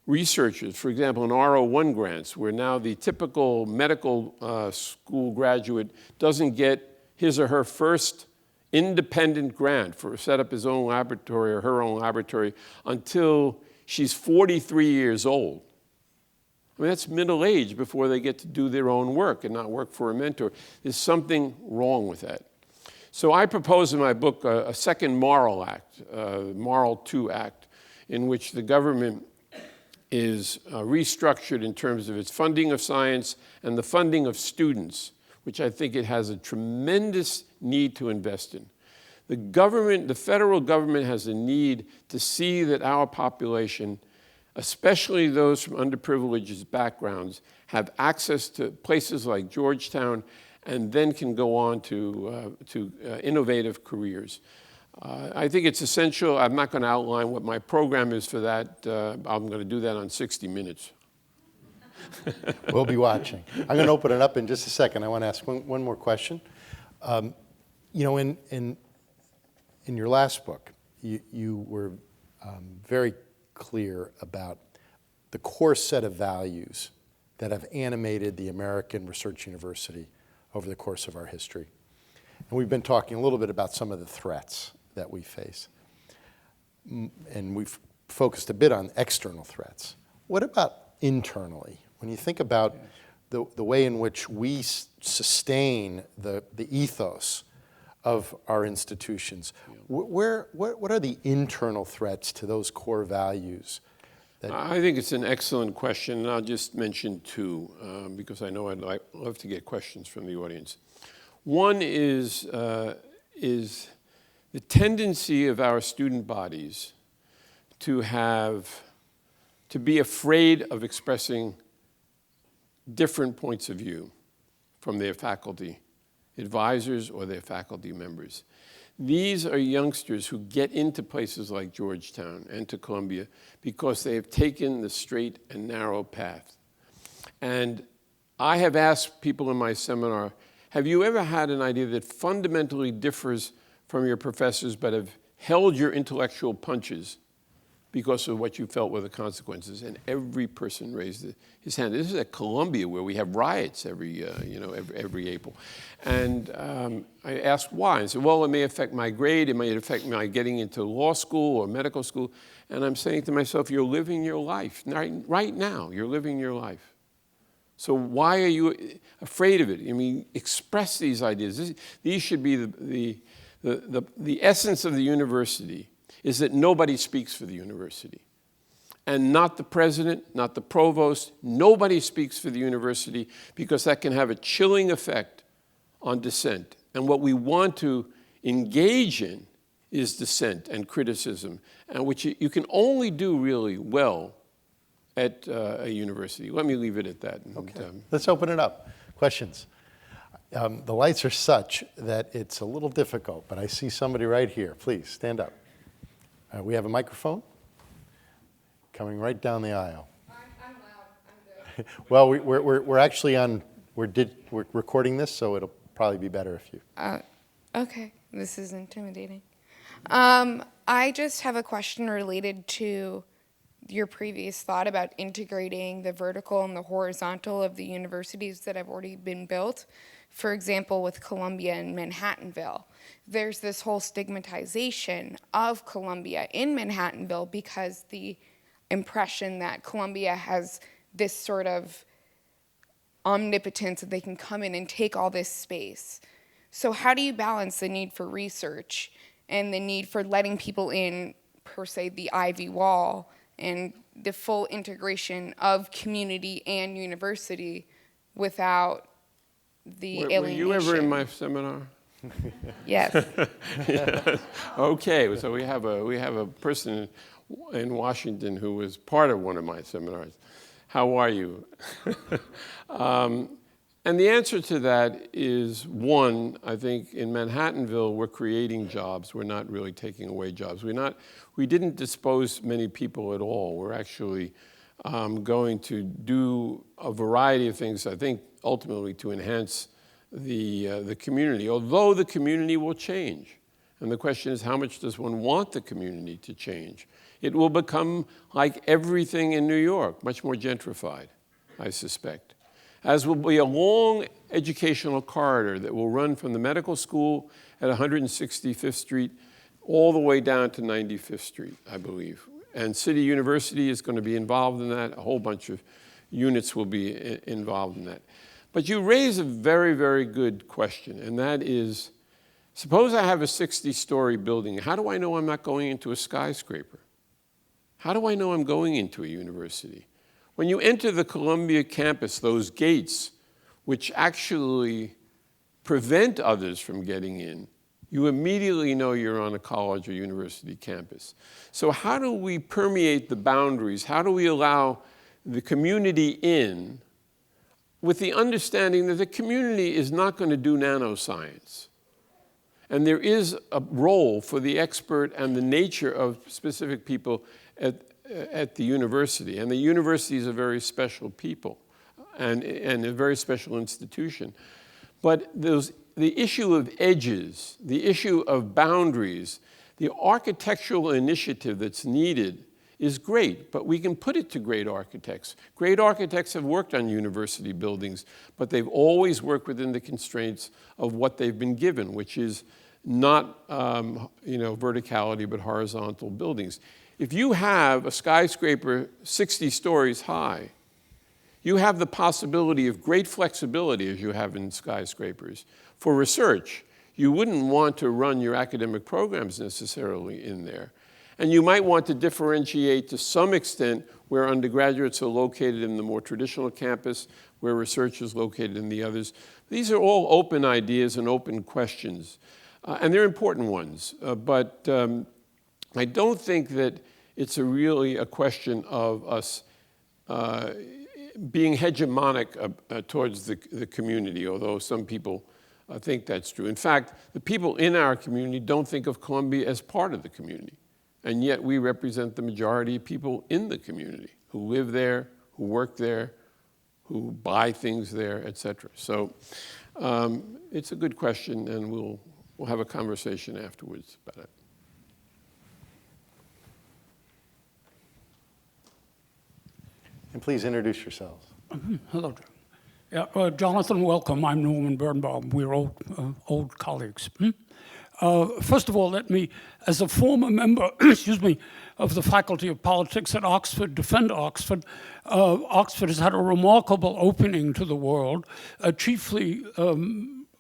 researchers, for example, in R01 grants, where now the typical medical school graduate doesn't get his or her first independent grant for set up his own laboratory or her own laboratory until she's 43 years old. I mean, that's middle age before they get to do their own work and not work for a mentor. There's something wrong with that. So I propose in my book a second moral act, Moral 2 Act, in which the government is restructured in terms of its funding of science and the funding of students, which I think it has a tremendous need to invest in. The government, the federal government, has a need to see that our population, especially those from underprivileged backgrounds, have access to places like Georgetown and then can go on to innovative careers. I think it's essential. I'm not going to outline what my program is for that. I'm going to do that on 60 Minutes. We'll be watching. I'm going to open it up in just a second. I want to ask one more question. You know, in your last book, you were very clear about the core set of values that have animated the American Research University over the course of our history. And we've been talking a little bit about some of the threats that we face. And we've focused a bit on external threats. What about internally? When you think about the way in which we sustain the ethos of our institutions, what are the internal threats to those core values? I think it's an excellent question, and I'll just mention two, because I know I'd love to get questions from the audience. One is the tendency of our student bodies to be afraid of expressing different points of view from their faculty advisors or their faculty members. These are youngsters who get into places like Georgetown and to Columbia because they have taken the straight and narrow path. And I have asked people in my seminar, have you ever had an idea that fundamentally differs from your professors but have held your intellectual punches because of what you felt were the consequences? And every person raised his hand. This is at Columbia, where we have riots every April. And I asked why. And said, well, it may affect my grade. It may affect my getting into law school or medical school. And I'm saying to myself, you're living your life. Right now, you're living your life. So why are you afraid of it? I mean, express these ideas. These should be the essence of the university, is that nobody speaks for the university. And not the president, not the provost, nobody speaks for the university, because that can have a chilling effect on dissent. And what we want to engage in is dissent and criticism, and which you can only do really well at a university. Let me leave it at that. Okay. Let's open it up. Questions? The lights are such that it's a little difficult, but I see somebody right here. Please, stand up. We have a microphone coming right down the aisle. I'm loud. I'm good. Well, we're actually on. We're recording this, so it'll probably be better if you. Okay, this is intimidating. I just have a question related to your previous thought about integrating the vertical and the horizontal of the universities that have already been built. For example, with Columbia and Manhattanville, there's this whole stigmatization of Columbia in Manhattanville because the impression that Columbia has this sort of omnipotence that they can come in and take all this space. So how do you balance the need for research and the need for letting people in, per se, the Ivy Wall, and the full integration of community and university without the alienation? Were you ever in my seminar? Yes. Yes. Okay, so we have a person in Washington who was part of one of my seminars. How are you? And the answer to that is, one, I think in Manhattanville we're creating jobs. We're not really taking away jobs. We didn't dispose many people at all. We're actually going to do a variety of things, I think, ultimately to enhance the community, although the community will change. And the question is, how much does one want the community to change? It will become like everything in New York, much more gentrified, I suspect. As will be a long educational corridor that will run from the medical school at 165th Street all the way down to 95th Street, I believe. And City University is going to be involved in that. A whole bunch of units will be involved in that. But you raise a very, very good question, and that is, Suppose I have a 60-story building. How do I know I'm not going into a skyscraper? How do I know I'm going into a university? When you enter the Columbia campus, those gates, which actually prevent others from getting in, you immediately know you're on a college or university campus. So how do we permeate the boundaries? How do we allow the community in with the understanding that the community is not going to do nanoscience? And there is a role for the expert and the nature of specific people at the university. And the university is a very special people and a very special institution. But the issue of edges, the issue of boundaries, the architectural initiative that's needed is great, but we can put it to great architects. Great architects have worked on university buildings, but they've always worked within the constraints of what they've been given, which is not verticality, but horizontal buildings. If you have a skyscraper 60 stories high, you have the possibility of great flexibility, as you have in skyscrapers. For research, you wouldn't want to run your academic programs necessarily in there. And you might want to differentiate to some extent where undergraduates are located in the more traditional campus, where research is located in the others. These are all open ideas and open questions. And they're important ones. But I don't think that it's really a question of us being hegemonic towards the community, although some people think that's true. In fact, the people in our community don't think of Columbia as part of the community. And yet we represent the majority of people in the community who live there, who work there, who buy things there, et cetera. So it's a good question, and we'll have a conversation afterwards about it. And please introduce yourselves. Hello. Yeah, Jonathan, welcome. I'm Norman Birnbaum. We're old colleagues. First of all, let me, as a former member, excuse me, of the Faculty of Politics at Oxford, defend Oxford. Oxford has had a remarkable opening to the world, chiefly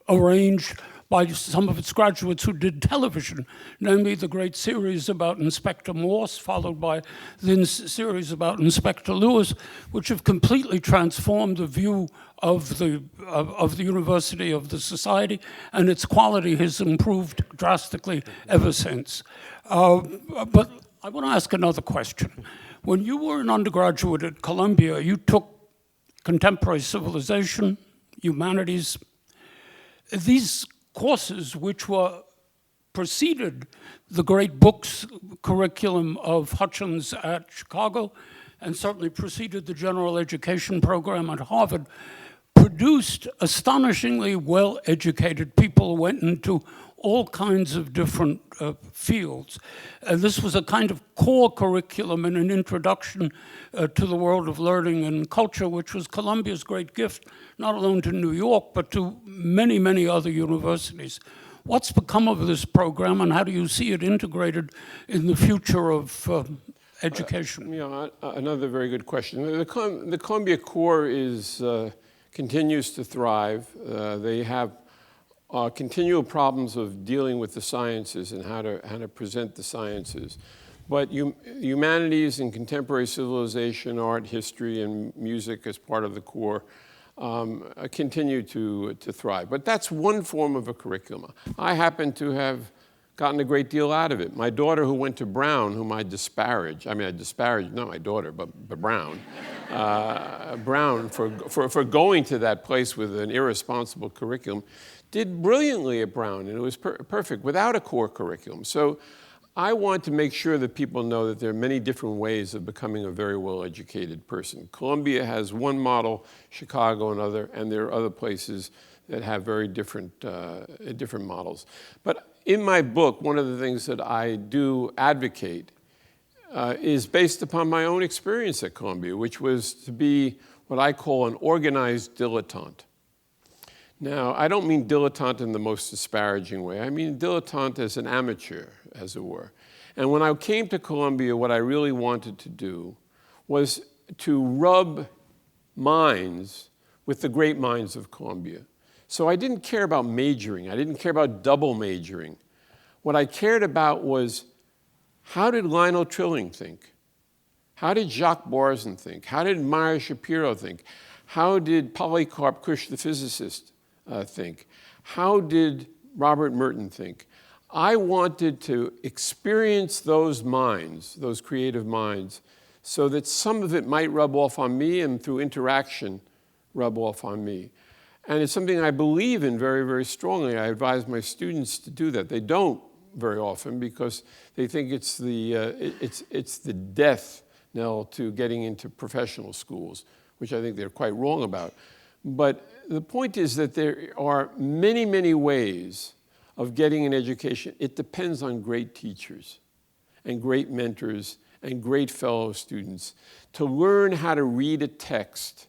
arranged by some of its graduates who did television, namely the great series about Inspector Morse, followed by the series about Inspector Lewis, which have completely transformed the view of the university, of the society, and its quality has improved drastically ever since. But I want to ask another question. When you were an undergraduate at Columbia, you took contemporary civilization, humanities. These courses, which were preceded the great books curriculum of Hutchins at Chicago, and certainly preceded the general education program at Harvard, produced astonishingly well-educated people who went into all kinds of different fields. This was a kind of core curriculum and an introduction to the world of learning and culture, which was Columbia's great gift, not alone to New York, but to many, many other universities. What's become of this program, and how do you see it integrated in the future of education? Another very good question. The Columbia Core continues to thrive. They have continual problems of dealing with the sciences and how to present the sciences. But humanities and contemporary civilization, art, history, and music as part of the core continue to thrive. But that's one form of a curriculum. I happen to have gotten a great deal out of it. My daughter, who went to Brown, whom I disparage, not my daughter, but Brown, Brown for going to that place with an irresponsible curriculum, did brilliantly at Brown, and it was perfect without a core curriculum. So I want to make sure that people know that there are many different ways of becoming a very well-educated person. Columbia has one model, Chicago another, and there are other places that have very different models. But in my book, one of the things that I do advocate is based upon my own experience at Columbia, which was to be what I call an organized dilettante. Now, I don't mean dilettante in the most disparaging way. I mean dilettante as an amateur, as it were. And when I came to Columbia, what I really wanted to do was to rub minds with the great minds of Columbia, So I didn't care about majoring. I didn't care about double majoring. What I cared about was, how did Lionel Trilling think? How did Jacques Barzun think? How did Meyer Shapiro think? How did Polycarp Kush, the physicist, think? How did Robert Merton think? I wanted to experience those minds, those creative minds, so that some of it might rub off on me and through interaction rub off on me. And it's something I believe in very, very strongly. I advise my students to do that. They don't very often because they think it's the death knell to getting into professional schools, which I think they're quite wrong about. But the point is that there are many, many ways of getting an education. It depends on great teachers and great mentors and great fellow students to learn how to read a text,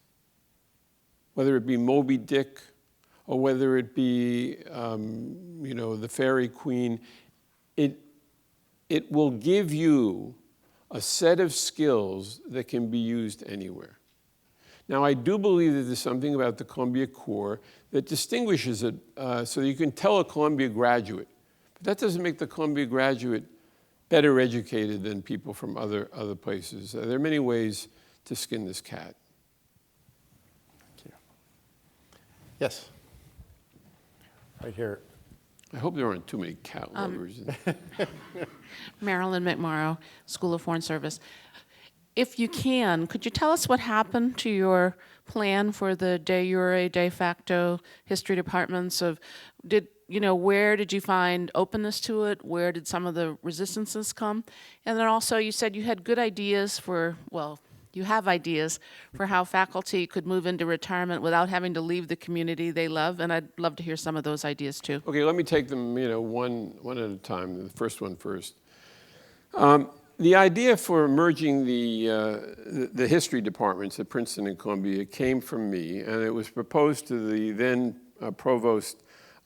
whether it be Moby Dick or whether it be, the Fairy Queen. It will give you a set of skills that can be used anywhere. Now, I do believe that there's something about the Columbia Core that distinguishes it so you can tell a Columbia graduate. But that doesn't make the Columbia graduate better educated than people from other places. There are many ways to skin this cat. Thank you. Yes. Right here. I hope there aren't too many cat lovers. Marilyn McMorrow, School of Foreign Service. If you can, could you tell us what happened to your plan for the de jure, de facto history departments? Where did you find openness to it? Where did some of the resistances come? And then also you said you had good ideas you have ideas for how faculty could move into retirement without having to leave the community they love, and I'd love to hear some of those ideas too. Okay, let me take them, one at a time. The first one first. The idea for merging the history departments at Princeton and Columbia came from me, and it was proposed to the then provost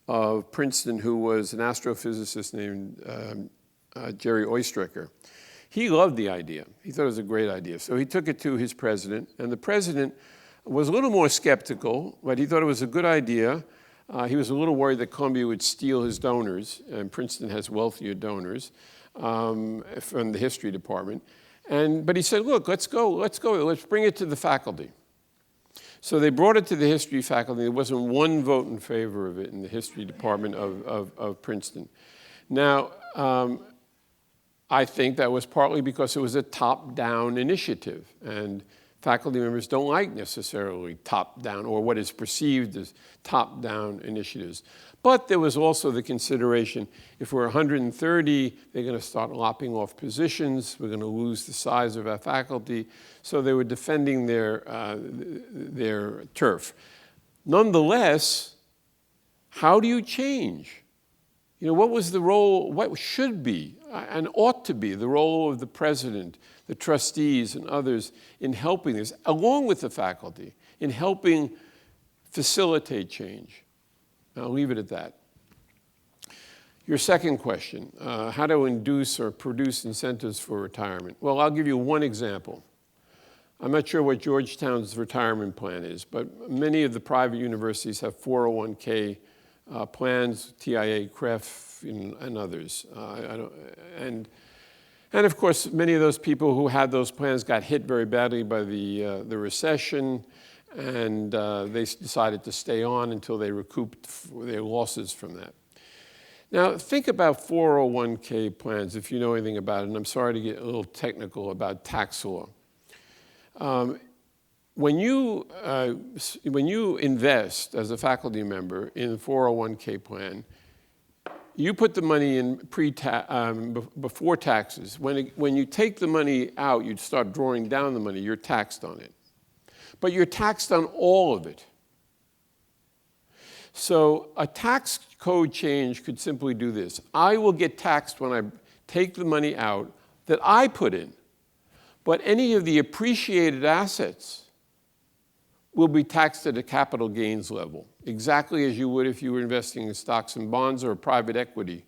of Princeton, who was an astrophysicist named Jerry Oistrakher. He loved the idea. He thought it was a great idea. So he took it to his president, and the president was a little more skeptical, but he thought it was a good idea. He was a little worried that Columbia would steal his donors, and Princeton has wealthier donors from the history department. But he said, look, let's go, let's bring it to the faculty. So they brought it to the history faculty. There wasn't one vote in favor of it in the history department of Princeton. Now, I think that was partly because it was a top-down initiative, and faculty members don't like necessarily top-down or what is perceived as top-down initiatives. But there was also the consideration, if we're 130, they're going to start lopping off positions, we're going to lose the size of our faculty, so they were defending their turf. Nonetheless, how do you change? What was the role, what should be and ought to be the role of the president, the trustees, and others in helping this, along with the faculty, in helping facilitate change? I'll leave it at that. Your second question, how to induce or produce incentives for retirement. Well, I'll give you one example. I'm not sure what Georgetown's retirement plan is, but many of the private universities have 401k plans, TIA, CREF, and others. And of course, many of those people who had those plans got hit very badly by the recession, and they decided to stay on until they recouped their losses from that. Now, think about 401k plans, if you know anything about it, and I'm sorry to get a little technical about tax law. When you invest as a faculty member in a 401k plan, you put the money in before taxes. When you take the money out, you start drawing down the money, you're taxed on it. But you're taxed on all of it. So a tax code change could simply do this. I will get taxed when I take the money out that I put in, but any of the appreciated assets will be taxed at a capital gains level, exactly as you would if you were investing in stocks and bonds or a private equity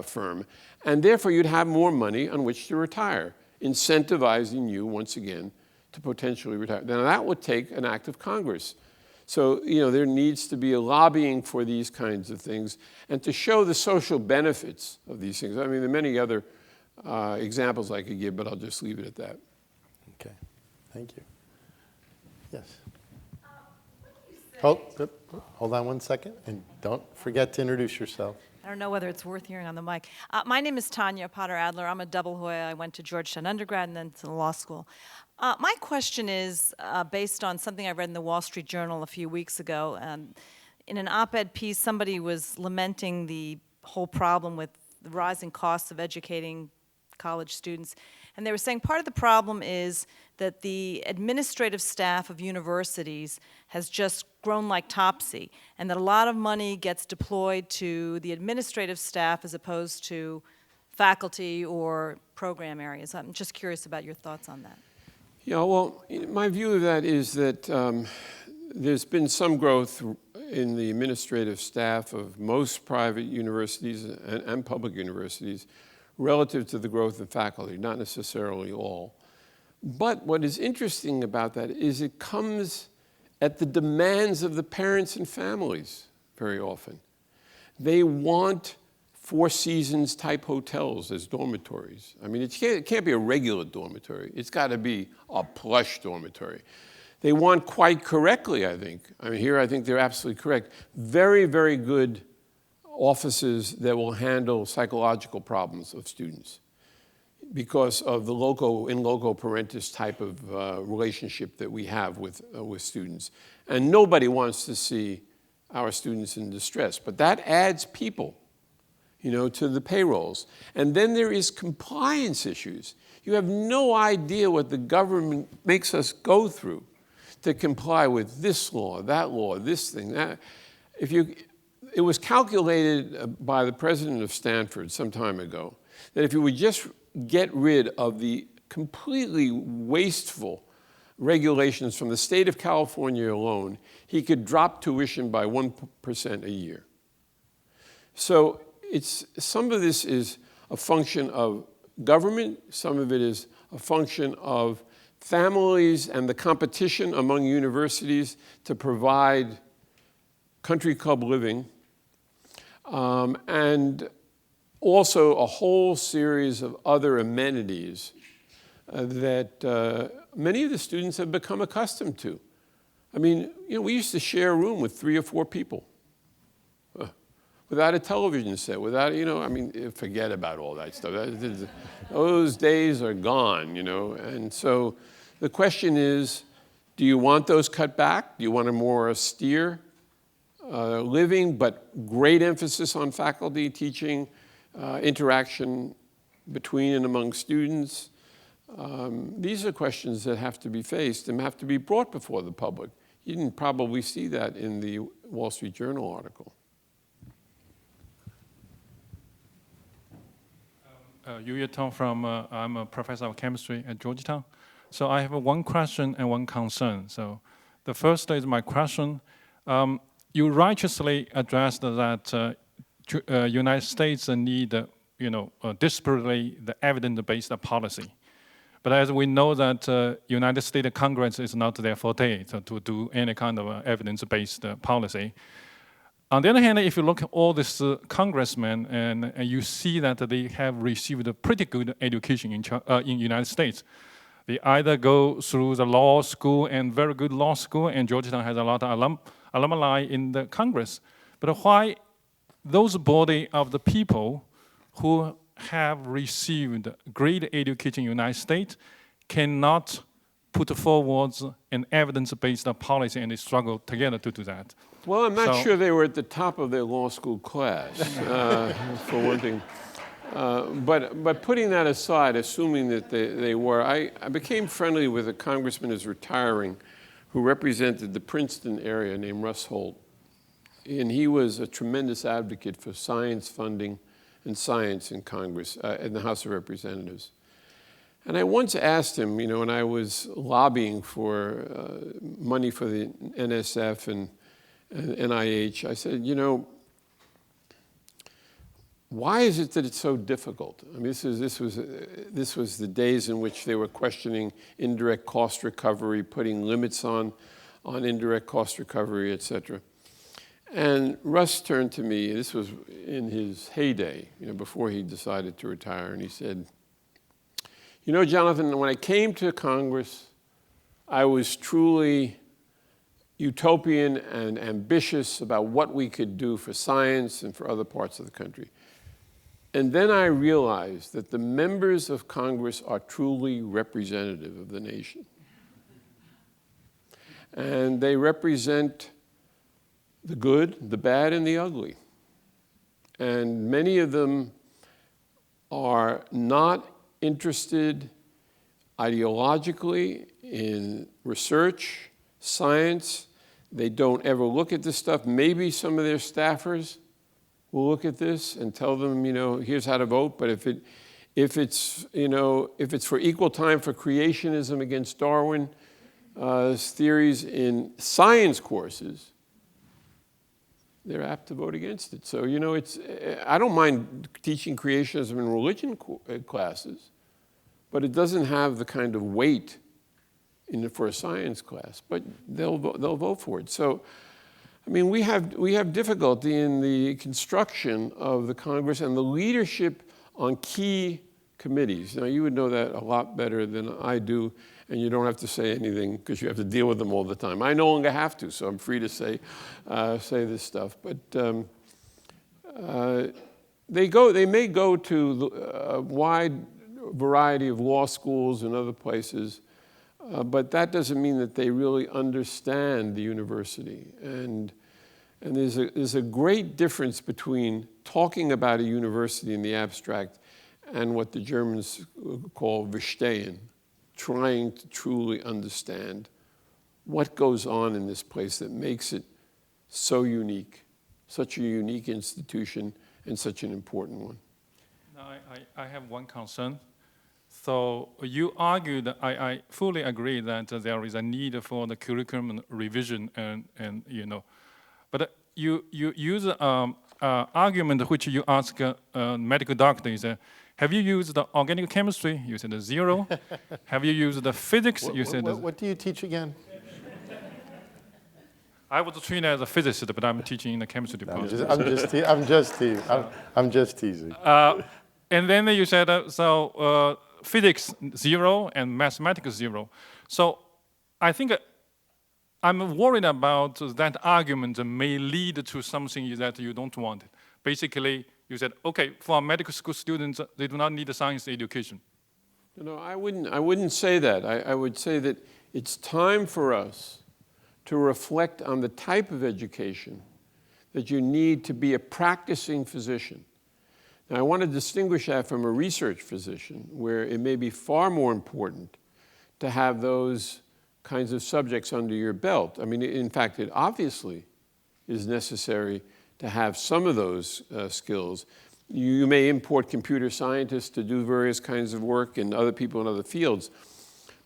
firm. And therefore, you'd have more money on which to retire, incentivizing you, once again, to potentially retire. Now, that would take an act of Congress. So, there needs to be a lobbying for these kinds of things and to show the social benefits of these things. I mean, there are many other examples I could give, but I'll just leave it at that. Okay, thank you. Yes. Hold on one second, and don't forget to introduce yourself. I don't know whether it's worth hearing on the mic. My name is Tanya Potter-Adler. I'm a double Hoya. I went to Georgetown undergrad and then to the law school. My question is based on something I read in the Wall Street Journal a few weeks ago. In an op-ed piece, somebody was lamenting the whole problem with the rising costs of educating college students. And they were saying part of the problem is that the administrative staff of universities has just grown like topsy, and that a lot of money gets deployed to the administrative staff as opposed to faculty or program areas. I'm just curious about your thoughts on that. Yeah, well, my view of that is that there's been some growth in the administrative staff of most private universities and public universities relative to the growth of faculty, not necessarily all. But what is interesting about that is it comes at the demands of the parents and families very often. They want Four Seasons type hotels as dormitories. I mean, it can't be a regular dormitory. It's got to be a plush dormitory. They want, quite correctly, I think, here I think they're absolutely correct, very, very good offices that will handle psychological problems of students because of the in loco parentis type of relationship that we have with students. And nobody wants to see our students in distress, but that adds people, to the payrolls. And then there is compliance issues. You have no idea what the government makes us go through to comply with this law, this thing, that. It was calculated by the president of Stanford some time ago that if you would just get rid of the completely wasteful regulations from the state of California alone, he could drop tuition by 1% a year. So some of this is a function of government, some of it is a function of families and the competition among universities to provide country club living, and also a whole series of other amenities that many of the students have become accustomed to. I mean, we used to share a room with 3 or 4 people without a television set, without, forget about all that stuff. Those days are gone, And so the question is, do you want those cut back? Do you want a more austere living, but great emphasis on faculty, teaching, interaction between and among students? These are questions that have to be faced and have to be brought before the public. You didn't probably see that in the Wall Street Journal article. Yu Yetong I'm a professor of chemistry at Georgetown. So I have one question and one concern. So the first is my question. You righteously addressed that United States need, desperately the evidence-based policy. But as we know that United States Congress is not their forte to do any kind of evidence-based policy. On the other hand, if you look at all these congressmen and you see that they have received a pretty good education in United States. They either go through the law school and very good law school, and Georgetown has a lot of alumni in the Congress. But why those body of the people who have received great education in the United States cannot put forward an evidence-based policy, and they struggle together to do that? Well, I'm not sure they were at the top of their law school class, for one thing. But putting that aside, assuming that they were, I became friendly with a congressman who's retiring who represented the Princeton area named Russ Holt. And he was a tremendous advocate for science funding and science in Congress, in the House of Representatives. And I once asked him, when I was lobbying for money for the NSF and NIH, I said, why is it that it's so difficult? I mean, this was the days in which they were questioning indirect cost recovery, putting limits on on indirect cost recovery, et cetera. And Russ turned to me, this was in his heyday, before he decided to retire, and he said, Jonathan, when I came to Congress, I was truly utopian and ambitious about what we could do for science and for other parts of the country. And then I realized that the members of Congress are truly representative of the nation. And they represent the good, the bad, and the ugly. And many of them are not interested ideologically in research, science. They don't ever look at this stuff. Maybe some of their staffers will look at this and tell them, here's how to vote. But if it's for equal time for creationism against Darwin theories in science courses, they're apt to vote against it. So, I don't mind teaching creationism in religion classes, but it doesn't have the kind of weight for a science class. But they'll vote for it. So, we have difficulty in the construction of the Congress and the leadership on key committees. Now, you would know that a lot better than I do, and you don't have to say anything because you have to deal with them all the time. I no longer have to, so I'm free to say this stuff. But they may go to a wide variety of law schools and other places, but that doesn't mean that they really understand the university. And there's a great difference between talking about a university in the abstract and what the Germans call Verstehen, trying to truly understand what goes on in this place that makes it so unique, such a unique institution and such an important one. Now, I have one concern. So you argued, I fully agree that there is a need for the curriculum revision and but you use an argument which you ask medical doctors. Have you used the organic chemistry? You said 0. Have you used the physics? You said. What do you teach again? I was trained as a physicist, but I'm teaching in the chemistry department. I'm just teasing. And then you said physics 0 and mathematics 0. So I think I'm worried about that argument may lead to something that you don't want. Basically, you said, okay, for medical school students, they do not need a science education. No, I wouldn't say that. I would say that it's time for us to reflect on the type of education that you need to be a practicing physician. Now, I want to distinguish that from a research physician, where it may be far more important to have those kinds of subjects under your belt. In fact, it obviously is necessary to have some of those skills. You may import computer scientists to do various kinds of work and other people in other fields.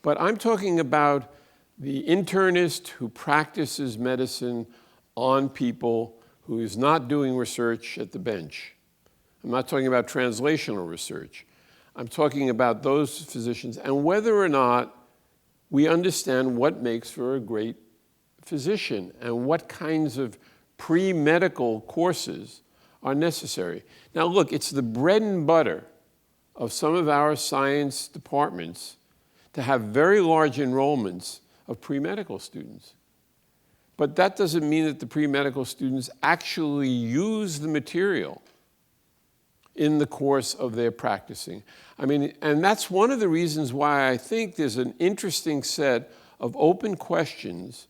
But I'm talking about the internist who practices medicine on people who is not doing research at the bench. I'm not talking about translational research. I'm talking about those physicians and whether or not we understand what makes for a great physician and what kinds of pre-medical courses are necessary. Now look, it's the bread and butter of some of our science departments to have very large enrollments of pre-medical students. But that doesn't mean that the pre-medical students actually use the material in the course of their practicing. And that's one of the reasons why I think there's an interesting set of open questions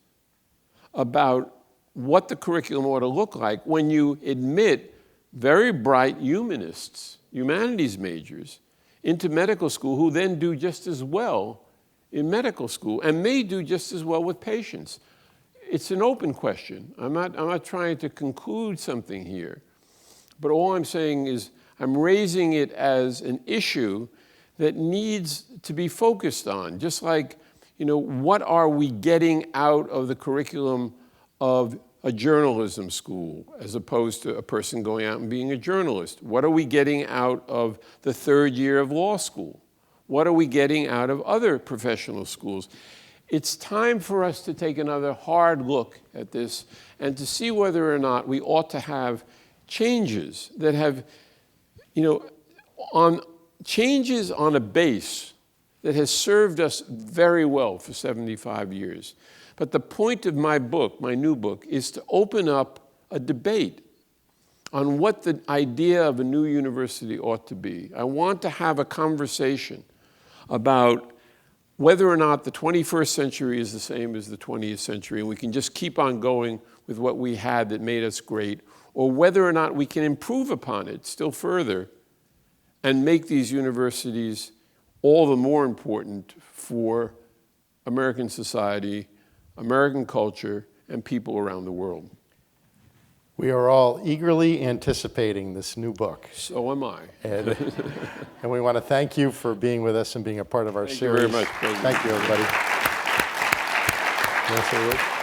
about what the curriculum ought to look like when you admit very bright humanists, humanities majors, into medical school who then do just as well in medical school and may do just as well with patients. It's an open question. I'm not trying to conclude something here, but all I'm saying is I'm raising it as an issue that needs to be focused on, just like, what are we getting out of the curriculum of a journalism school as opposed to a person going out and being a journalist? What are we getting out of the third year of law school? What are we getting out of other professional schools? it's time for us to take another hard look at this and to see whether or not we ought to have changes that have, changes on a base that has served us very well for 75 years. But the point of my book, my new book, is to open up a debate on what the idea of a new university ought to be. I want to have a conversation about whether or not the 21st century is the same as the 20th century, and we can just keep on going with what we had that made us great, or whether or not we can improve upon it still further and make these universities all the more important for American society, American culture, and people around the world. We are all eagerly anticipating this new book. So am I. And we want to thank you for being with us and being a part of our Thank series. you very much, President. Thank you, everybody. You want to say a word?